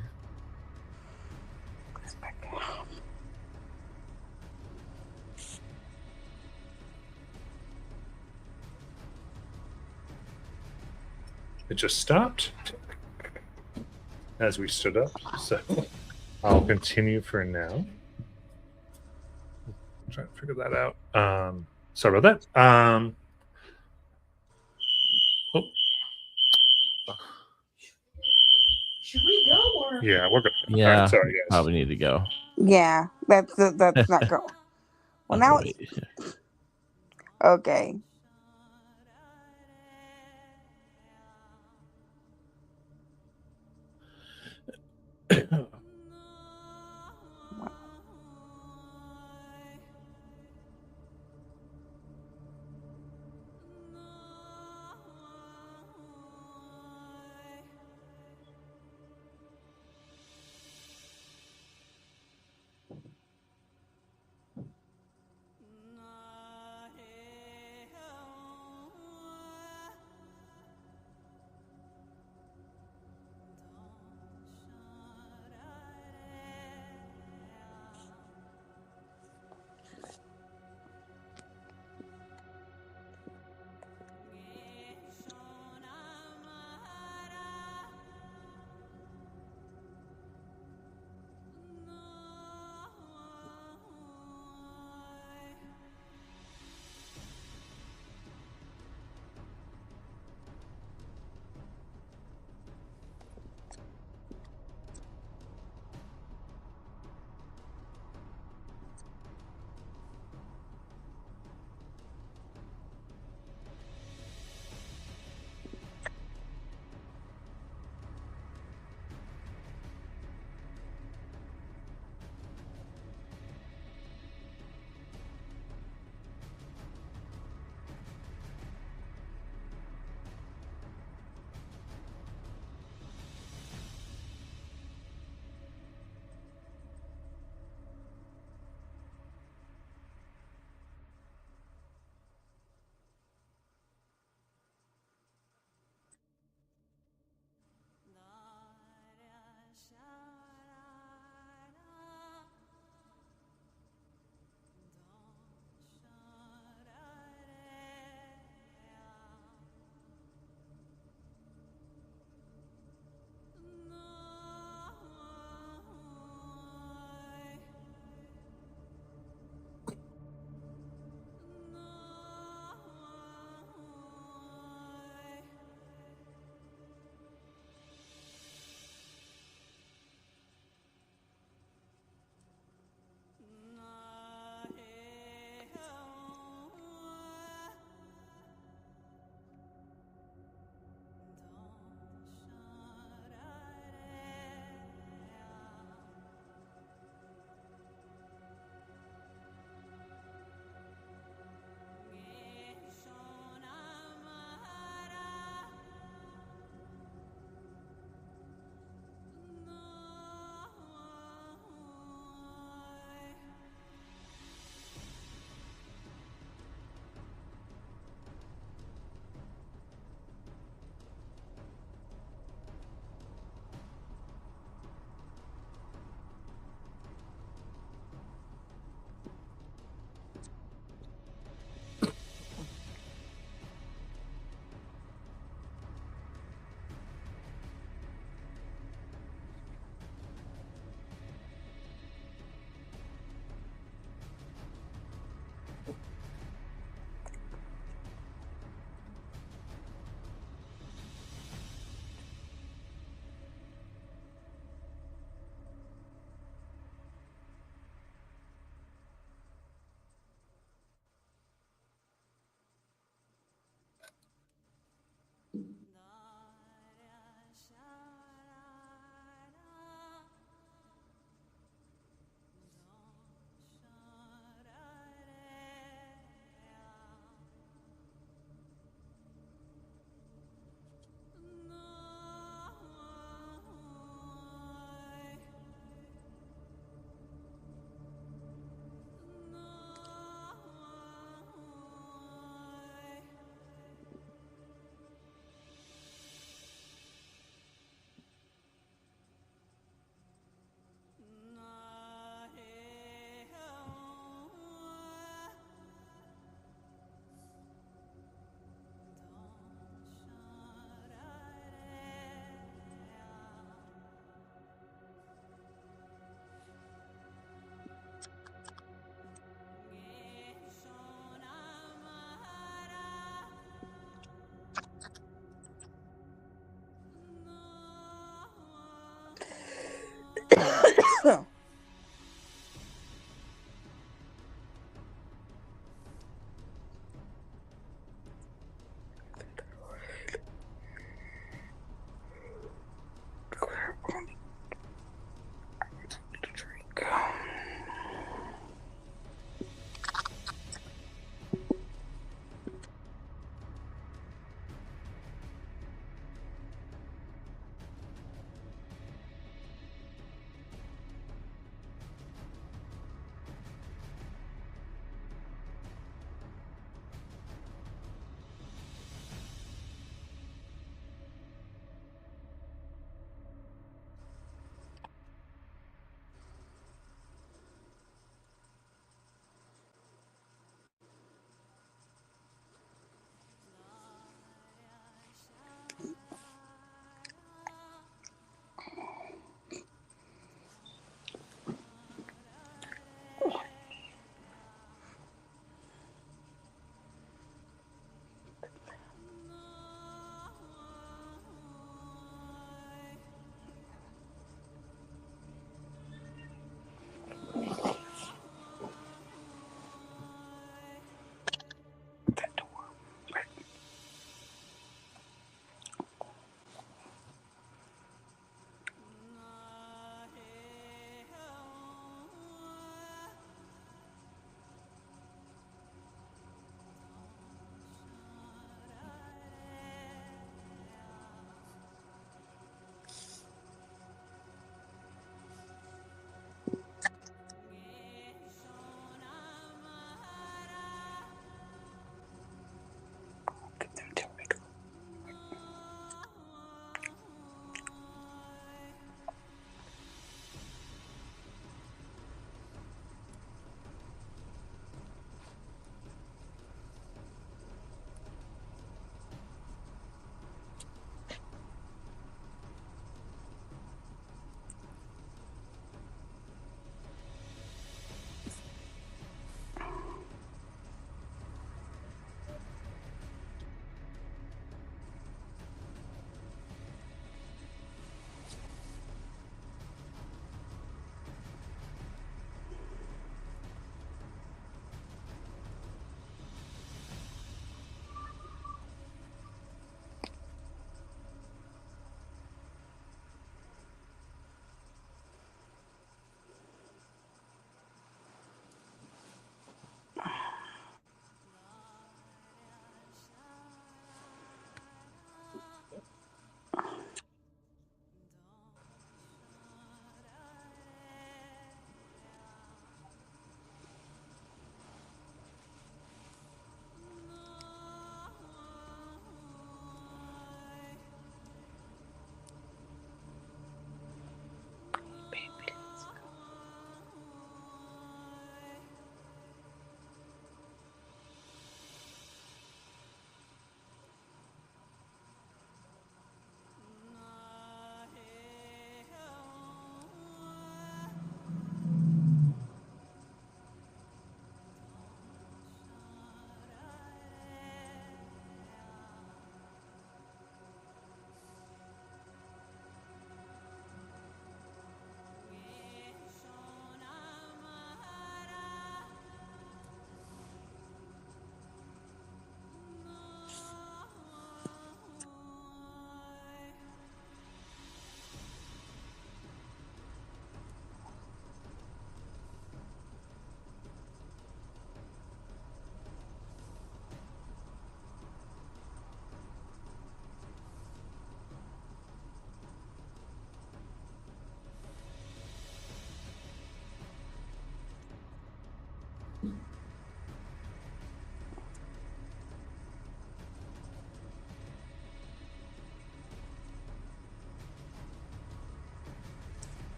It just stopped as we stood up. So, I'll continue for now. Try to figure that out. Sorry about that. Oh, Should we go or? yeah, we're good. All Yeah. right, sorry, guys. Probably need to go. Yeah, that's not go. Well, now it's Wait. okay.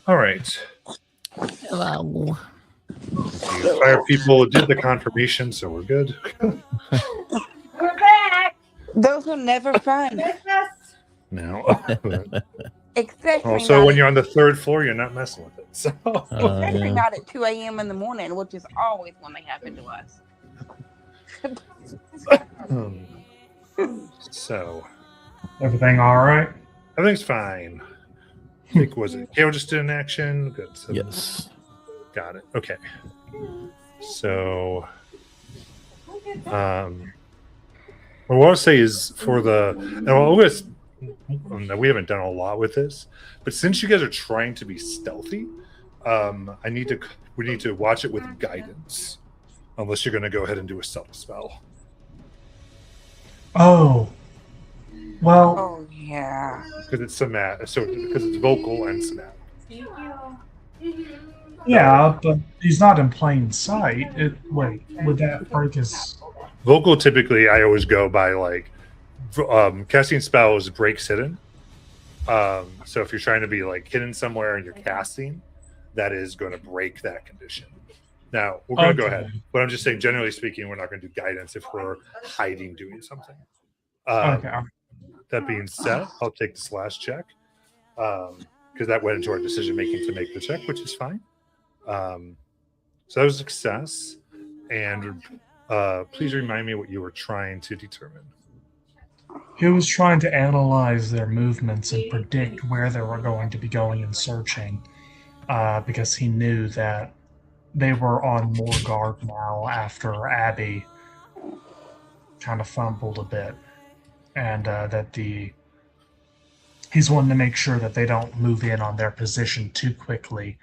All right. Hello. The fire people did the confirmation, so we're good. We're back. Those are never fun. Business. Now, Especially also not when at- you're on the third floor, you're not messing with it. So, especially Yeah. not at 2 a.m. in the morning, which is always when they happen to us. so Everything all right? everything's fine. I think was it Gail just did an action? Good. So Yes. got it. Okay. So, what I'll say is for the we haven't done a lot with this, but since you guys are trying to be stealthy, we need to watch it with guidance, unless you're going to go ahead and do a stealth spell. Oh. Well, Oh yeah. Because it's because it's vocal and somatic. yeah, but he's not in plain sight. Wait, would that break his... Vocal typically I always go by like casting spells breaks hidden. So if you're trying to be like hidden somewhere and you're casting, that is going to break that condition. Now we're going to go Okay. ahead, but I'm just saying generally speaking, we're not going to do guidance if we're hiding doing something. Okay. That being said, I'll take this last check because that went into our decision making to make the check, which is fine. So that was a success. And please remind me what you were trying to determine. He was trying to analyze their movements and predict where they were going to be going and searching, because he knew that they were on more guard now after Abby kind of fumbled a bit, and that he's wanting to make sure that they don't move in on their position too quickly,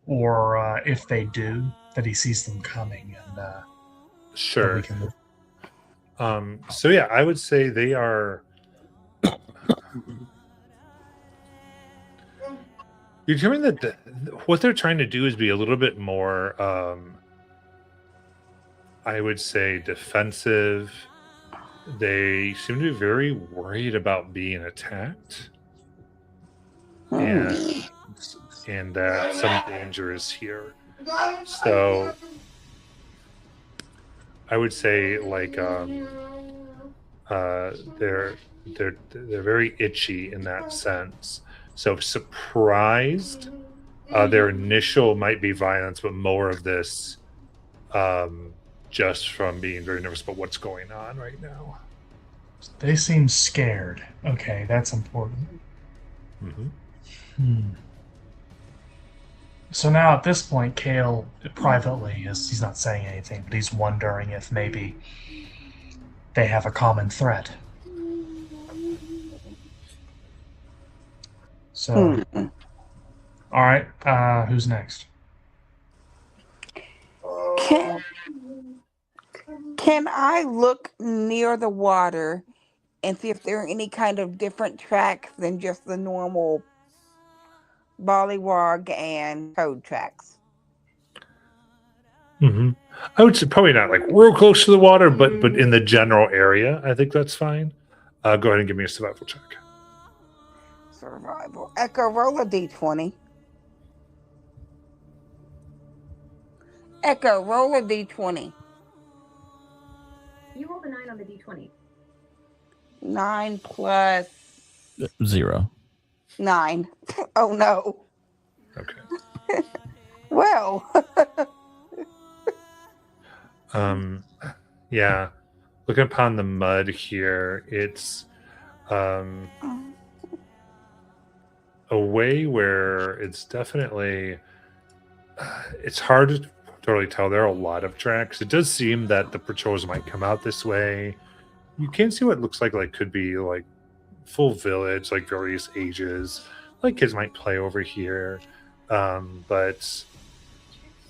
or if they do, that he sees them coming and that Sure. we can move. So yeah, I would say they are. You determine that what they're trying to do is be a little bit more, I would say, defensive. They seem to be very worried about being attacked, and that some danger is here. So I would say like they're very itchy in that sense. So surprised, their initial might be violence, but more of this just from being very nervous about what's going on right now. They seem scared. Okay, that's important. Mm-hmm. So now at this point, Kale privately he's not saying anything, but he's wondering if maybe they have a common threat. So, all right, who's next? Can I look near the water and see if there are any kind of different tracks than just the normal Bollywog and Toad tracks? Mm-hmm. I would say probably not like real close to the water, but in the general area, I think that's fine. Go ahead and give me a survival check. Survival. Echo, roll a d20. Echo, roll a d20. You rolled a 9 on the d20. 9 plus 0. 9. Oh no. Okay. Well. Yeah. Looking upon the mud here, it's a way where it's definitely it's hard to totally tell. There are a lot of tracks. It does seem that the patrols might come out this way. You can see what looks like could be like full village, like various ages. Like kids might play over here. But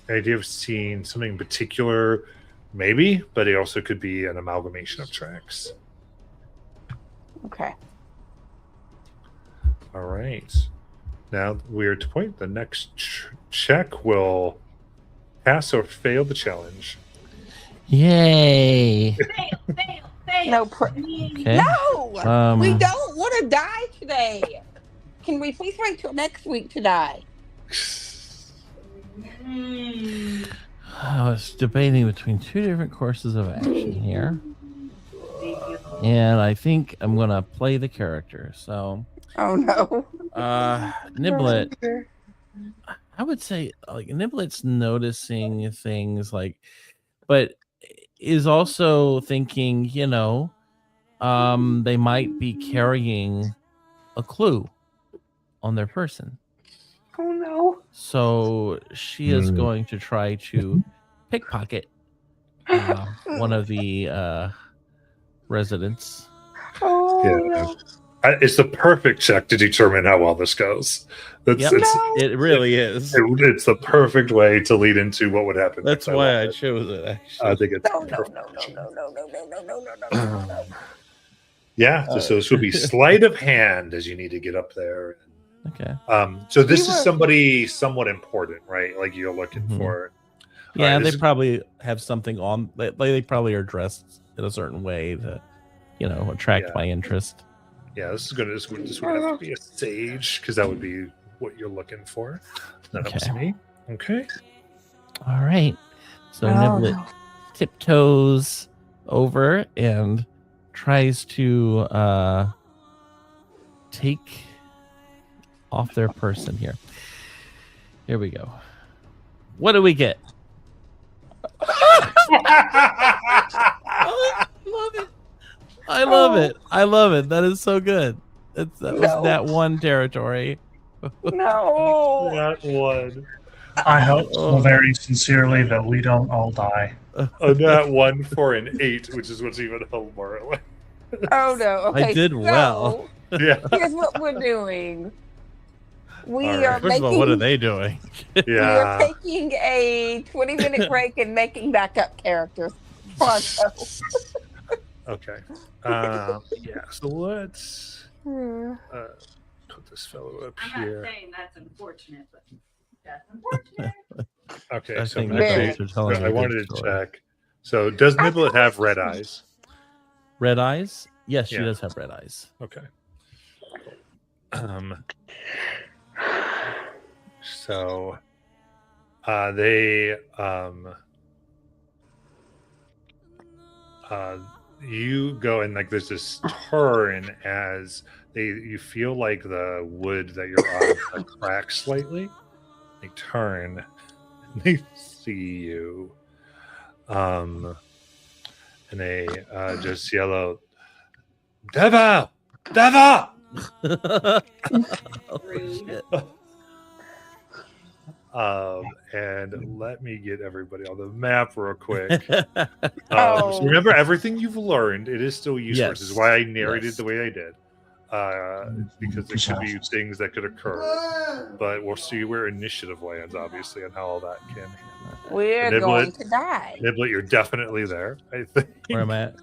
the idea of seeing something in particular, maybe, but it also could be an amalgamation of tracks. Okay. All right. Now we're to point. The next check will pass or fail the challenge. Yay. No. Okay. No. We don't want to die today. Can we please wait till next week to die? I was debating between two different courses of action here. And I think I'm going to play the character. So, Oh no. Niblet, I would say like Niblet's noticing things like, but is also thinking, they might be carrying a clue on their person. Oh no. So she is going to try to pickpocket one of the residents. Oh Yeah. no. It's the perfect check to determine how well this goes. Yep. No. It really is. It's the perfect way to lead into what would happen. That's next. why I love it. chose it, actually. I think it's No, no, perfect. no, no, no, no, no, no, no, no, no, no. Yeah, so this would be sleight of hand as you need to get up there. Okay. So this We is were- somebody somewhat important, right? Like you're looking Mhm. for. Yeah, this they is- probably have something on. They probably are dressed in a certain way to, attract Yeah. my interest. Yeah, this would have to be a sage because that would be what you're looking for. That was Okay. me. Okay. All right. So Oh, Niblet no. tiptoes over and tries to take off their person here. Here we go. What do we get? I love it. I love it. I love it. That is so good. That was No. that one territory. No. That one. I hope so very sincerely that we don't all die. That one for an 8, which is what's even more. Oh no. Okay. did well. Yeah. So, here's what we're doing. We All right. are First of all, what are they doing? we are Yeah. taking a 20-minute break and making backup characters. Pronto. Okay. Yeah. So let's Hmm. put this fellow up I'm not here. saying that's unfortunate, but that's unfortunate. Okay. I So think I'm Very. actually, actors are telling a I good wanted to story. check. So does Niblet have red eyes? Red eyes? Yes, she Yeah. does have red eyes. Okay. So they you go and like there's this turn as you feel like the wood that you're on like, cracks slightly. They turn and they see you. And they just yell out, Deva! Deva! Rude. And let me get everybody on the map real quick. Oh. So remember, everything you've learned, it is still useful. This is Yes. why I narrated Yes. the way I did. Because there could be things that could occur. But we'll see where initiative lands, obviously, and how all that can handle. We're Niblet. going to die. Niblet, you're definitely there, I think. Where am I at?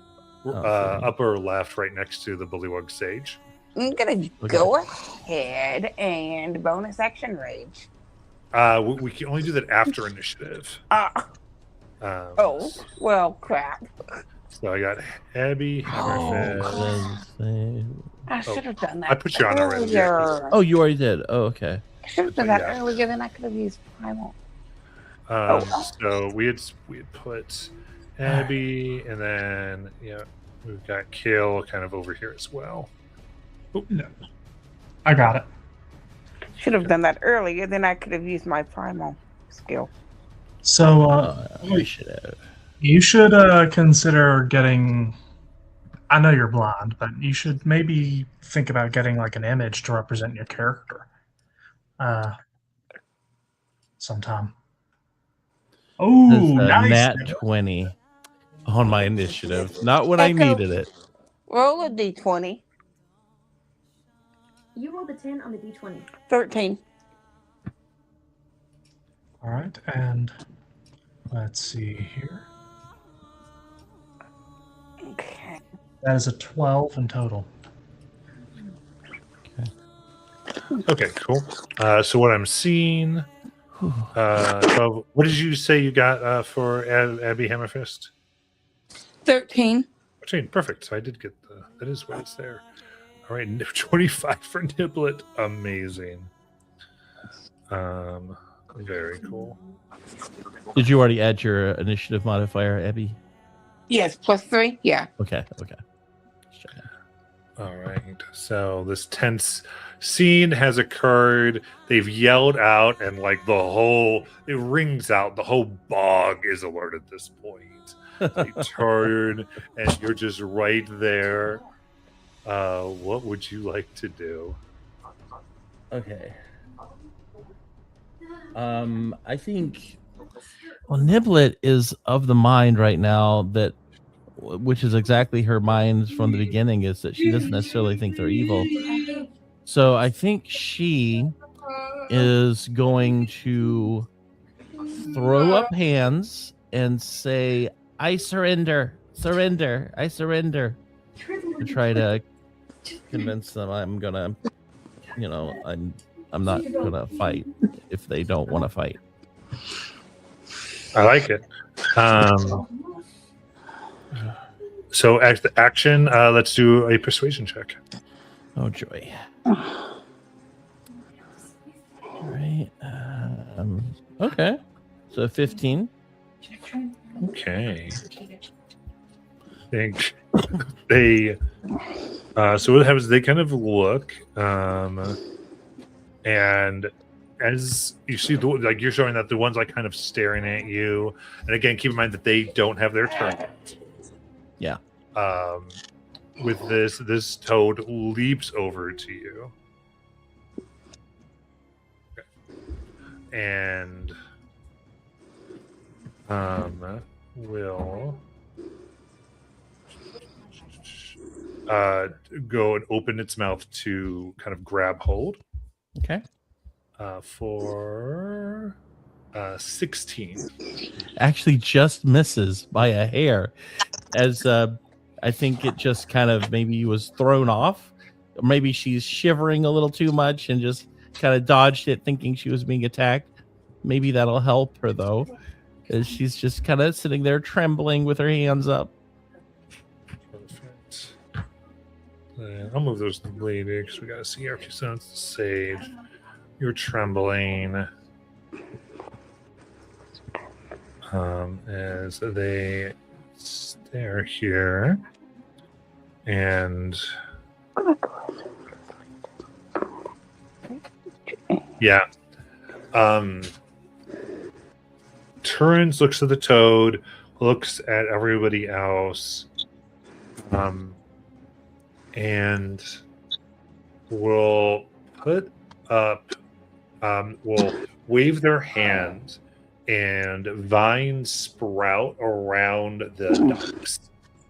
Upper left, right next to the Bullywug Sage. I'm gonna Look go ahead and bonus action rage. We can only do that after initiative. Oh, well, crap. So I got Abby, Hammerfist. I should have done that. I put you on already. earlier. Oh, you already did. Oh, okay. I should have done that Yeah. earlier. Then I could have used primal. Oh. So we had put Abby, and then we've got Kale kind of over here as well. No. I got it. Should have done that earlier. Then I could have used my primal skill. So We should have. you should consider getting. I know you're blind, but you should maybe think about getting like an image to represent your character. Sometime. Oh, This is a nice. nat 20 on my initiative. Not when I Echo. needed it. Roll a d20. You rolled a 10 on the d20. 13. All right, and let's see here. Okay. That is a 12 in total. Okay, cool. So what I'm seeing, so what did you say you got for Abby Hammerfist? 13. 13, perfect. So I did get that is what it's there. All right, 25 for Niblet, amazing. Very cool. Did you already add your initiative modifier, Abby? Yes, +3. Yeah. Okay. Just checking. All right. So this tense scene has occurred. They've yelled out, and like it rings out. The whole bog is alert at this point. They turn, and you're just right there. What would you like to do? Okay. I think. Well, Niblet is of the mind right now that, which is exactly her mind from the beginning, is that she doesn't necessarily think they're evil. So I think she is going to throw up hands and say, "I surrender, surrender, I surrender," to try to convince them I'm gonna, I'm not gonna fight if they don't want to fight. I like it. So action. Let's do a persuasion check. Oh joy! All right. Okay. So 15. Okay. I think they. So what happens? They kind of look, and as you see, like you're showing that the ones like kind of staring at you, and again, keep in mind that they don't have their turn. Yeah. With this toad leaps over to you, and will go and open its mouth to kind of grab hold. Okay. For 16. Actually just misses by a hair, as I think it just kind of maybe was thrown off. Or maybe she's shivering a little too much and just kind of dodged it thinking she was being attacked. Maybe that'll help her though, as she's just kind of sitting there trembling with her hands up. Perfect. I'll move those later because we got to see our sounds saved. You're trembling as they stare here, and yeah, turns, looks at the toad, looks at everybody else, and will put up. Will wave their hand, and vines sprout around the ducks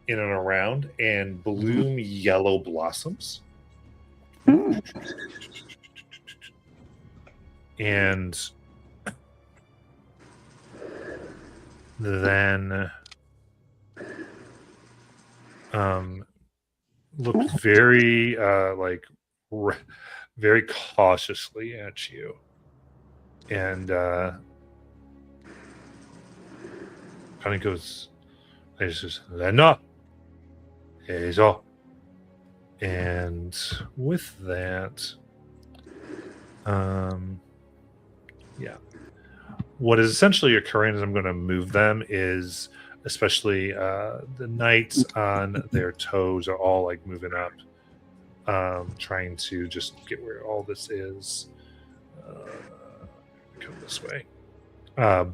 in and around and bloom yellow blossoms. And then look very very cautiously at you, and kind of goes, "This is Lena, eso." And with that, yeah, what is essentially occurring is I'm going to move them is especially the knights on their toes are all like moving up. Trying to just get where all this is. Come this way. And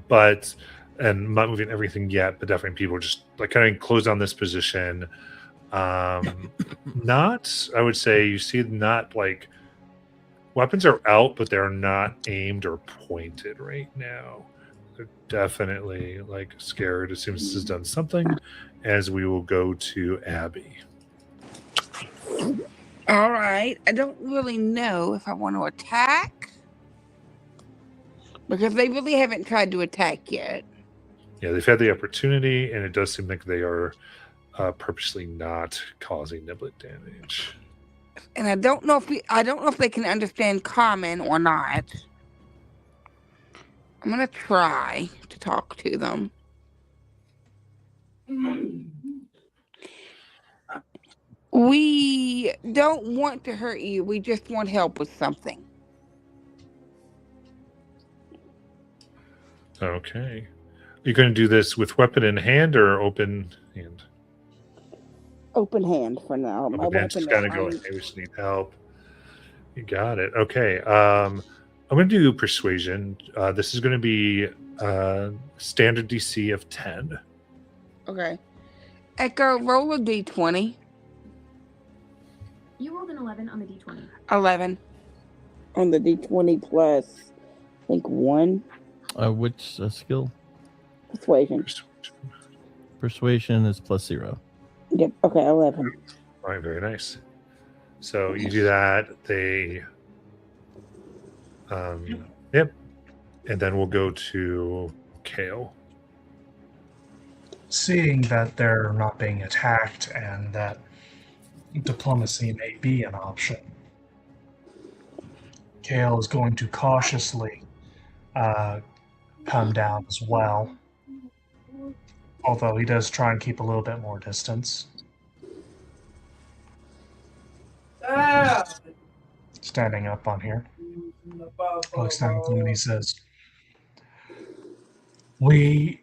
I'm not moving everything yet, but definitely people are just like kind of close on this position. Not, I would say, you see, not like weapons are out, but they're not aimed or pointed right now. They're definitely like scared as soon as this has done something, as we will go to Abby. All right. I don't really know if I want to attack because they really haven't tried to attack yet. Yeah, they've had the opportunity, and it does seem like they are purposely not causing Niblet damage. And I don't know if they can understand common or not. I'm gonna try to talk to them. We don't want to hurt you. We just want help with something. Okay. You're going to do this with weapon in hand or open hand? Open hand for now. My Open hand. Just weapon got to is go. Hey, we just need help. You got it. Okay. I'm going to do persuasion. This is going to be standard DC of 10. Okay. Echo, roll a d20. You rolled an 11 on the d20. 11. on the D20 plus, I think, 1 Which skill? persuasion. Persuasion is +0. Yep. Okay, 11. All right, very nice. So you do that. They, yep. And then we'll go to Kale. Seeing that they're not being attacked and that diplomacy may be an option, Kale is going to cautiously come down as well. Although he does try and keep a little bit more distance. Standing up on here. Looks down at them and he says, We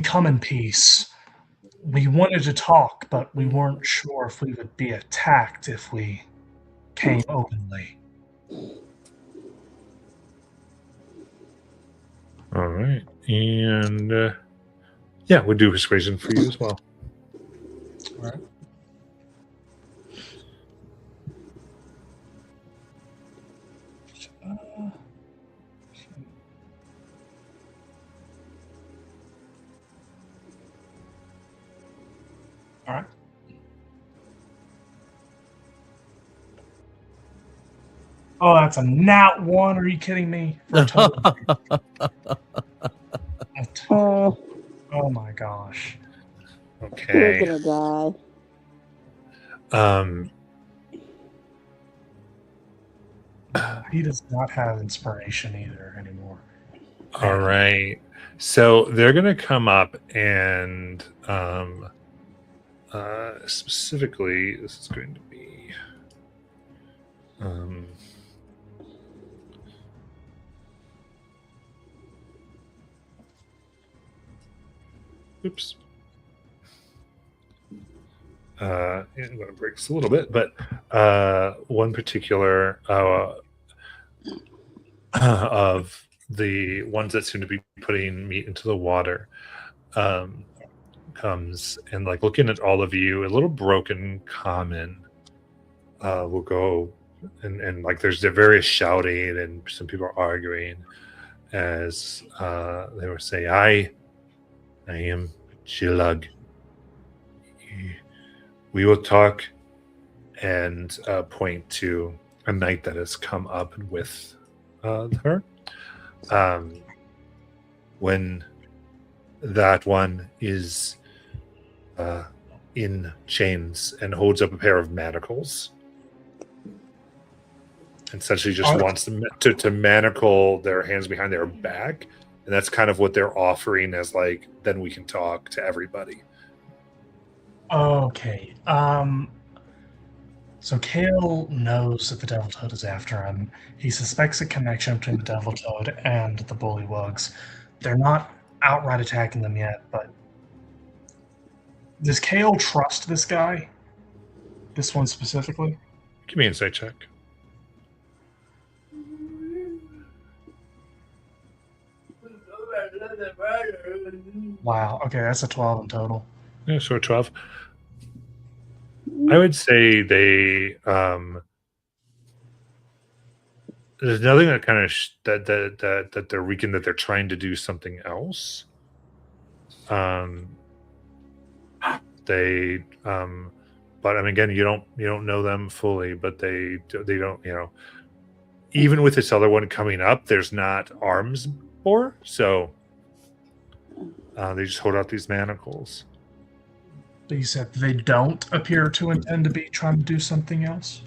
come in peace. We wanted to talk, but we weren't sure if we would be attacked if we came openly. All right. And yeah, we'll do persuasion for you as well. All right. All right. Oh, that's a nat 1. Are you kidding me? For a total- Oh my gosh. We're Okay. gonna die. He does not have inspiration either anymore. All right. So they're going to come up and specifically, this is going to be oops. I'm going to break this a little bit, but one particular of the ones that seem to be putting meat into the water comes and, like, looking at all of you, a little broken common will go and like there's the various shouting and some people are arguing as they were saying, I am Chilug. We will talk, and point to a knight that has come up with her. When that one is in chains and holds up a pair of manacles, and essentially just wants them to manacle their hands behind their back, and that's kind of what they're offering as, like, then we can talk to everybody. Okay. So Kale knows that the Devil Toad is after him. He suspects a connection between the Devil Toad and the Bullywugs. They're not outright attacking them yet, but does Kale trust this guy? This one specifically? Give me an insight check. Wow. Okay, that's a 12 in total. Yeah, so 12. I would say they there's nothing that kind of that they're weakened, that they're trying to do something else. They but I mean, again, you don't know them fully, but they don't, even with this other one coming up, there's not arms for, so they just hold out these manacles. But you said they don't appear to intend to be trying to do something else?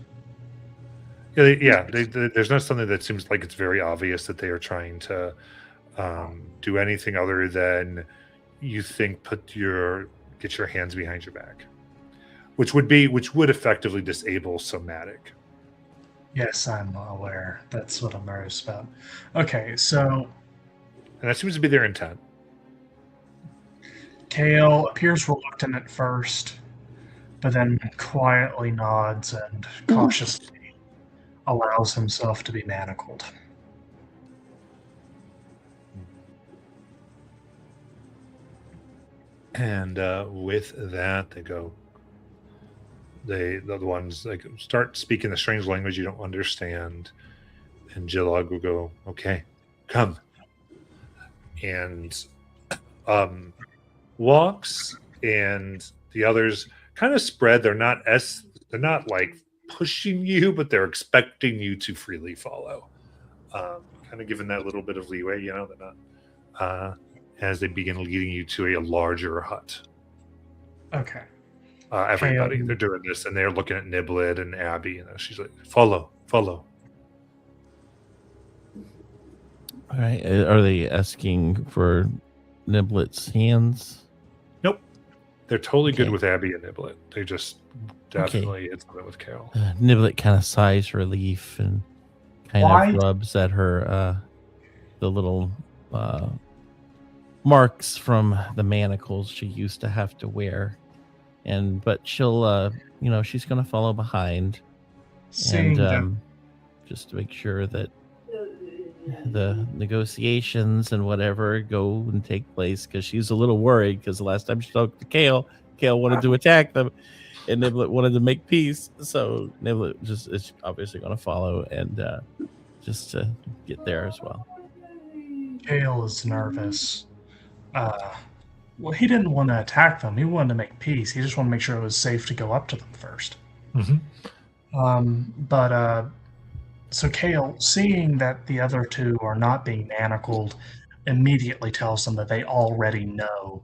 Yeah, there's not something that seems like it's very obvious that they are trying to do anything other than, you think, get your hands behind your back, which would effectively disable somatic. Yes, I'm aware. That's what I'm nervous about. Okay, so And that seems to be their intent. Kale appears reluctant at first, but then quietly nods and cautiously allows himself to be manacled. And with that, the ones like start speaking the strange language you don't understand, and Jillog will go, "Okay, come," and walks, and the others kind of spread. They're not like pushing you, but they're expecting you to freely follow. Kind of giving that little bit of leeway, they're not. As they begin leading you to a larger hut. Okay. Everybody, they're doing this, and they're looking at Niblet and Abby, and she's like, follow. All right. Are they asking for Niblet's hands? Nope. They're totally good Okay. with Abby and Niblet. They just definitely it's something with Carol. Niblet kind of sighs relief and kind Why? of rubs at her the little marks from the manacles she used to have to wear, but she'll she's gonna follow behind Seeing and just to make sure that the negotiations and whatever go and take place, because she's a little worried because the last time she talked to Kale wanted to attack them and Niblet wanted to make peace, so Niblet just is obviously going to follow and just to get there as well. Kale is nervous. Well, he didn't want to attack them. He wanted to make peace. He just wanted to make sure it was safe to go up to them first. So Kale, seeing that the other two are not being manacled, immediately tells them that they already know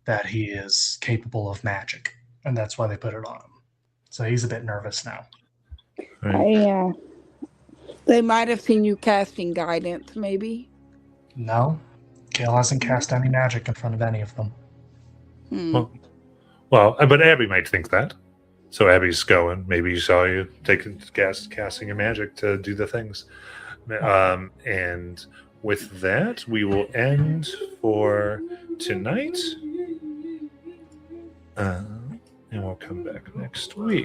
that he is capable of magic, and that's why they put it on him. So he's a bit nervous now. They might have seen you casting guidance, maybe. No, Kale hasn't cast any magic in front of any of them. Well, but Abby might think that. So Abby's going. Maybe you saw you casting your magic to do the things. And with that, we will end for tonight. And we'll come back next week.